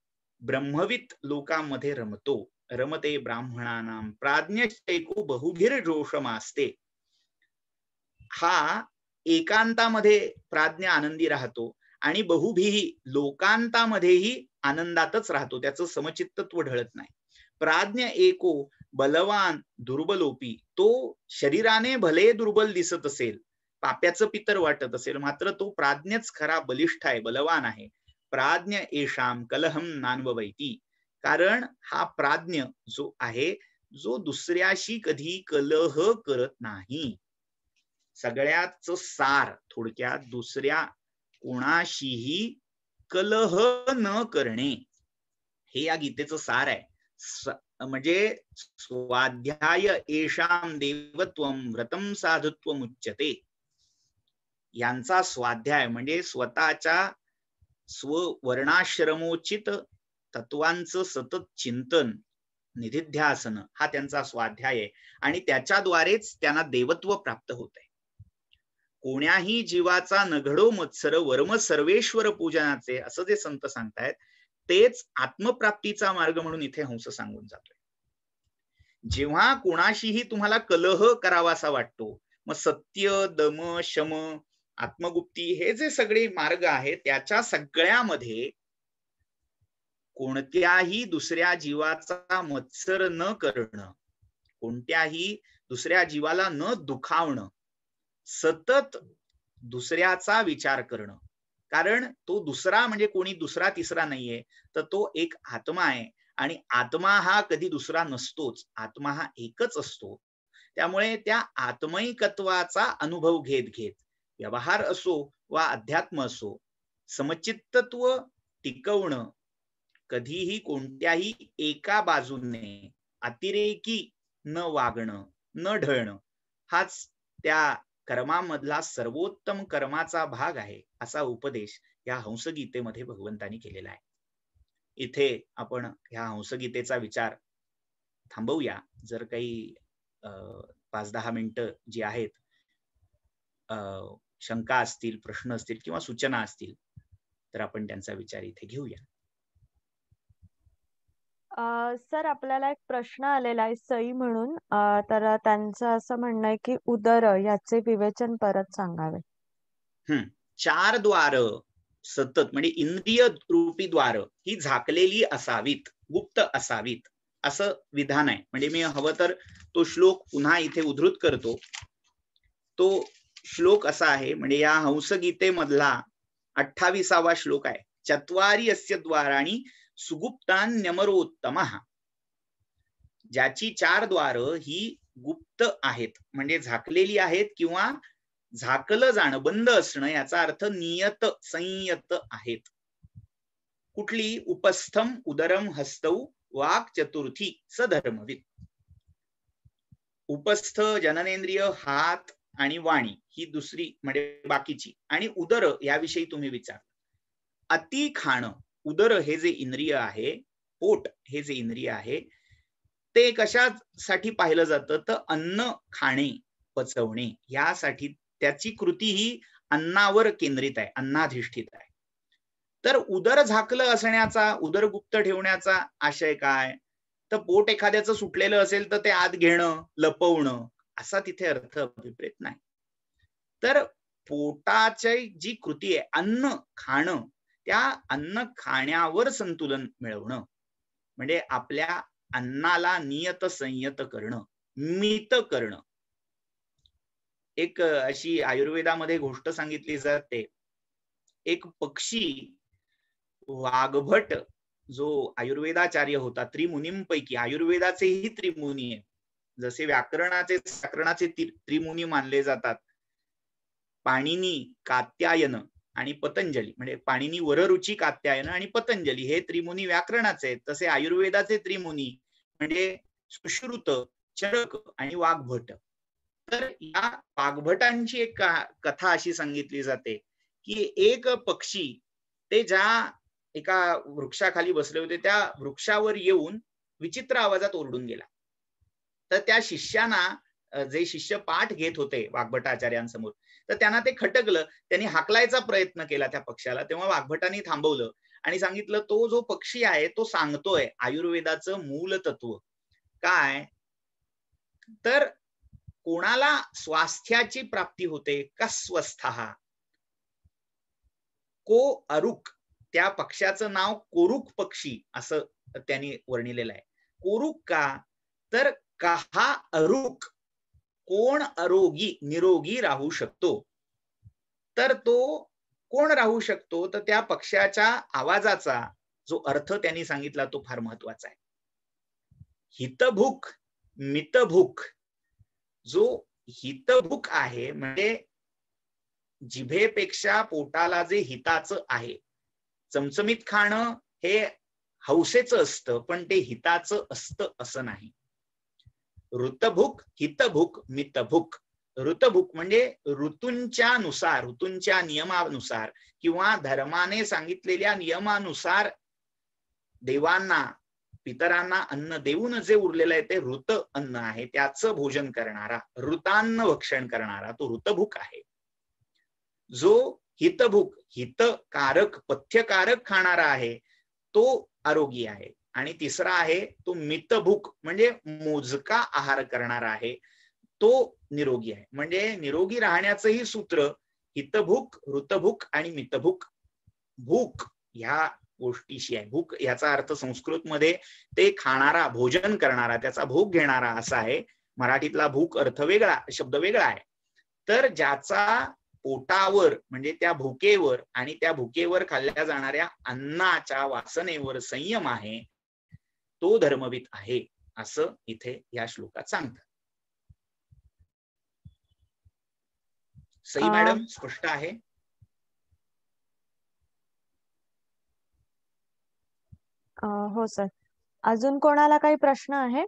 ब्रह्मवित लोकांमध्ये रमतो. रमते ब्राह्मणानां प्राज्ञश्चैको बहुभिर्जोषमास्ते. हा एकांतामध्ये प्राज्ञ आनंदी राहतो आणि बहुभिही लोकांतामध्येही आनंदातच राहतो, त्याचं समचित्तत्व ढळत नाही. प्राज्ञ एको बलवान दुर्बलोपी, तो शरीराने भले दुर्बल दिसत असेल, पाप्याचं पितर वाटत असेल, मात्र तो प्राज्ञच खरा बलिष्ठ आहे, बलवान आहे. प्राज्ञ एषाम कलहम नान्ववैती, कारण हा प्राज्ञ जो आहे, जो दुसऱ्याशी कधी कलह करत नाही. सगळ्याच सार थोडक्यात दुसऱ्या कोणाशीही कलह न करणे हे या गीतेचं सार आहे. म्हणजे स्वाध्याय एषाम देवत्वम व्रतम साधुत्वम उच्यते. यांचा स्वाध्याय म्हणजे स्वतःच्या स्ववर्णाश्रमोचित तत्वांचं सतत चिंतन, निधिध्यासन हा त्यांचा स्वाध्याय आहे आणि त्याच्याद्वारेच त्यांना देवत्व प्राप्त होत आहे. कोण्याही जीवाचा नघडो मत्सर वर्म सर्वेश्वर पूजनाचे, असं जे संत सांगतायत तेच आत्मप्राप्तीचा मार्ग म्हणून इथे हंस सांगून जातोय. जेव्हा कोणाशीही तुम्हाला कलह करावासा वाटतो, मग सत्य, दम, शम, आत्मगुप्ती हे जे सगळे मार्ग आहेत, त्याच्या सगळ्यामध्ये कोणत्याही दुसऱ्या जीवाचा मत्सर न करणं, कोणत्याही दुसऱ्या जीवाला न दुखावणं, सतत दुसऱ्याचा विचार करणं. कारण तो दुसरा म्हणजे कोणी दुसरा तिसरा नाहीये, तर तो एक आत्मा आहे आणि आत्मा हा कधी दुसरा नसतोच, आत्मा हा एकच असतो. त्यामुळे त्या आत्मैकत्वाचा अनुभव घेत घेत व्यवहार असो वा अध्यात्म असो, समचित्तत्व टिकवणं, कधीही कोणत्याही एका बाजूने अतिरेकी न वागणं, न ढळणं, हाच त्या कर्मामधला सर्वोत्तम कर्माचा भाग आहे, असा उपदेश या हंसगीतेमध्ये भगवंतांनी केलेला आहे. इथे आपण ह्या हंसगीतेचा विचार थांबवूया. जर काही 5-10 मिनिटं जी आहेत शंका असतील, प्रश्न असतील किंवा सूचना असतील तर आपण त्यांचा विचार इथे घेऊया. सर, आपल्याला एक प्रश्न आलेला आहे सई म्हणून. तर त्यांचं असं म्हणणं आहे की उदर याचे विवेचन परत सांगावे. 4 द्वार सतत म्हणजे इंद्रिय रूपी द्वार ही झाकलेली असावीत, गुप्त असावीत असं विधान आहे. म्हणजे मी हवं तर तो श्लोक पुन्हा इथे उद्धृत करतो. तो श्लोक असा आहे, म्हणजे या हंसगीतेमधला 28वा श्लोक आहे. चत्वारी अस्य द्वाराणी सुगुप्तान्यमरोत्तमः. ज्याची 4 द्वार ही गुप्त आहेत म्हणजे झाकलेली आहेत किंवा झाकलं जाणं, बंद असणं, याचा अर्थ नियत, संयत आहेत. कुठली? उपस्थम उदरम हस्तौ वाक् चतुर्थी सधर्मवित. उपस्थ जननेंद्रिय, हात आणि वाणी ही दुसरी म्हणजे बाकीची, आणि उदर याविषयी तुम्ही विचार. अति खाणं, उदर हे जे इंद्रिय आहे, पोट हे जे इंद्रिय आहे, ते कशासाठी पाहिलं जातं तर अन्न खाणे, पचवणे यासाठी. त्याची कृती ही अन्नावर केंद्रित आहे, अन्नाधिष्ठित आहे. तर उदर झाकलं असण्याचा, उदर गुप्त ठेवण्याचा आशय काय? तर पोट एखाद्याचं सुटलेलं असेल तर ते आत घेणं, लपवणं असा तिथे अर्थ अभिप्रेत नाही. तर पोटाची जी कृती आहे, अन्न खाणं, त्या अन्न खाण्यावर संतुलन मिळवणं म्हणजे आपल्या अन्नाला नियत संयत करणं, मित करणं. एक अशी आयुर्वेदामध्ये गोष्ट सांगितली जाते, एक पक्षी वाघभट जो आयुर्वेदाचार्य होता, त्रिमुनींपैकी आयुर्वेदाचेही त्रिमुनी आहे, जसे व्याकरणाचे त्रिमुनी मानले जातात, पाणिनी, कात्यायन आणि पतंजली. म्हणजे पाणिनी, वररुची, कात्यायन आणि पतंजली हे त्रिमुनी व्याकरणाचे आहेत. तसे आयुर्वेदाचे त्रिमुनी म्हणजे सुश्रुत, चरक आणि वाघभट. तर या वाघभटांची एक कथा अशी सांगितली जाते की एक पक्षी ते ज्या एका वृक्षाखाली बसले होते त्या वृक्षावर येऊन विचित्र आवाजात ओरडून गेला. तर त्या शिष्याना, जे शिष्य पाठ घेत होते वाघभटाचार्यांसमोर, तर त्यांना ते खटकलं. त्यांनी हाकलायचा प्रयत्न केला त्या पक्षाला. तेव्हा वाघभटांनी थांबवलं आणि सांगितलं, तो जो पक्षी आहे तो सांगतोय आयुर्वेदाचं मूल तत्व काय. तर कोणाला स्वास्थ्याची प्राप्ती होते, कस्वस्थः, को अरुक, त्या पक्षाचं नाव कोरुक पक्षी असं त्यांनी वर्णिलेलं आहे. कोरुक का, तर कहा अरुक, कोण अरोगी निरोगी राहू शकतो. तर तो कोण राहू शकतो, तर त्या पक्षाच्या आवाजाचा जो अर्थ त्यांनी सांगितला तो फार महत्वाचा आहे. हितभूक, मितभूक. जो हितभूक आहे म्हणजे जिभेपेक्षा पोटाला जे हिताचं आहे. चमचमीत खाणं हे हौसेचं असतं, पण ते हिताचं असतं असं नाही. ऋतभूक, हितभूक, मितभूक. ऋतभूक म्हणजे ऋतूंच्या नुसार, ऋतूंच्या नियमानुसार किंवा धर्माने सांगितलेल्या नियमानुसार देवांना, पितरांना अन्न देऊन जे उरलेलं आहे ते ऋत अन्न आहे, त्याचं भोजन करणारा, ऋतान्न भक्षण करणारा तो ऋतभूक आहे. जो हितभूक, हितकारक, पथ्यकारक खाणारा आहे तो आरोगी आहे. आणि तिसरा आहे तो मितभूक म्हणजे मोजका आहार करणारा आहे, तो निरोगी आहे. म्हणजे निरोगी राहण्याचंही सूत्र हितभूक, ऋतभूक आणि मितभूक. भूक ह्या गोष्टीशी आहे. भूक याचा अर्थ संस्कृत मध्ये ते खाणारा, भोजन करणारा, त्याचा भोग घेणारा असा आहे. मराठीतला भूक अर्थ वेगळा, शब्द वेगळा आहे. तर ज्याचा पोटावर म्हणजे त्या भुकेवर आणि त्या भुकेवर खाल्ल्या जाणाऱ्या अन्नाच्या वासनेवर संयम आहे, तो धर्मवित आहे असं इथे या श्लोकात सांगतात. सई मॅडम, स्पष्ट आहे? हो सर. अजून कोणाला काही प्रश्न आहे?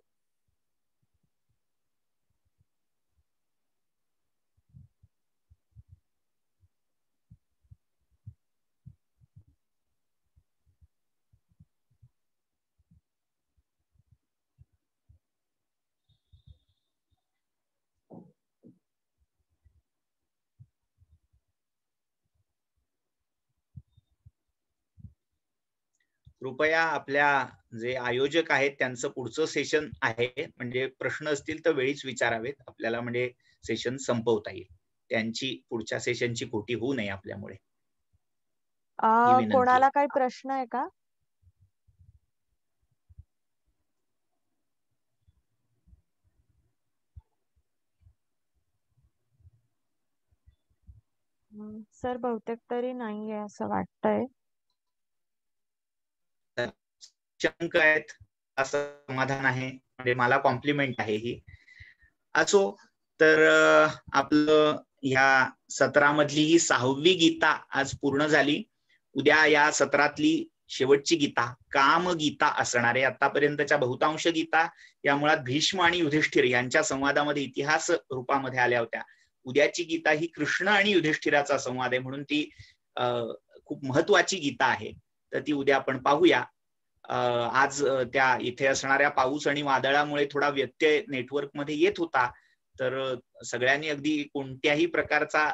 कृपया आपल्या जे आयोजक आहेत त्यांचं पुढचं सेशन आहे, म्हणजे प्रश्न असतील तर वेळीच विचारावेत आपल्याला, म्हणजे सेशन संपवता येईल. त्यांची पुढच्या सेशनची खोटी होऊ नये आपल्यामुळे, ही विनंती कोणाला आहे. काही प्रश्न आहे का? सर बहुतेक तरी नाहीये असं वाटतंय. शंक आहेत असं समाधान आहे, म्हणजे मला कॉम्प्लिमेंट आहे ही. असो, तर आपलं ह्या सत्रामधली ही 6वी गीता आज पूर्ण झाली. उद्या या सत्रातली शेवटची गीता कामगीता असणार आहे. आतापर्यंतच्या बहुतांश गीता या मुळात भीष्म आणि युधिष्ठिर यांच्या संवादामध्ये इतिहास रूपामध्ये आल्या होत्या. उद्याची गीता ही कृष्ण आणि युधिष्ठिराचा संवाद आहे, म्हणून ती खूप महत्वाची गीता आहे. तर ती उद्या आपण पाहूया. आज त्या इथे असणाऱ्या पाऊस आणि वादळामुळे थोडा व्यत्यय नेटवर्क मध्ये येत होता, तर सगळ्यांनी अगदी कोणत्याही प्रकारचा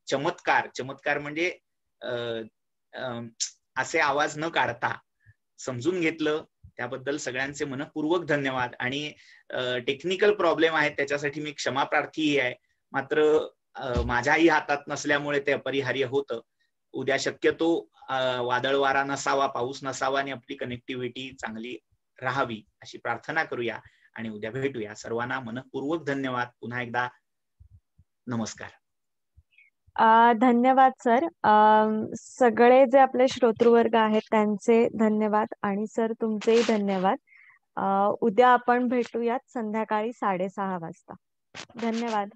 चमत्कार म्हणजे असे आवाज न काढता समजून घेतलं, त्याबद्दल सगळ्यांचे मनपूर्वक धन्यवाद. आणि टेक्निकल प्रॉब्लेम आहेत त्याच्यासाठी मी क्षमा प्रार्थी आहे, मात्र माझ्याही हातात नसल्यामुळे ते अपरिहार्य होतं. उद्या शक्यतो वादळ वारा नसावा, पाऊस नसावा आणि आपली कनेक्टिव्हिटी चांगली राहावी अशी प्रार्थना करूया आणि उद्या भेटूया. सर्वांना मनपूर्वक धन्यवाद. पुन्हा एकदा नमस्कार. धन्यवाद सर. सगळे जे आपले श्रोतृवर्ग आहेत त्यांचे धन्यवाद आणि सर तुमचेही धन्यवाद. उद्या आपण भेटूयात संध्याकाळी 6:30 वाजता. धन्यवाद.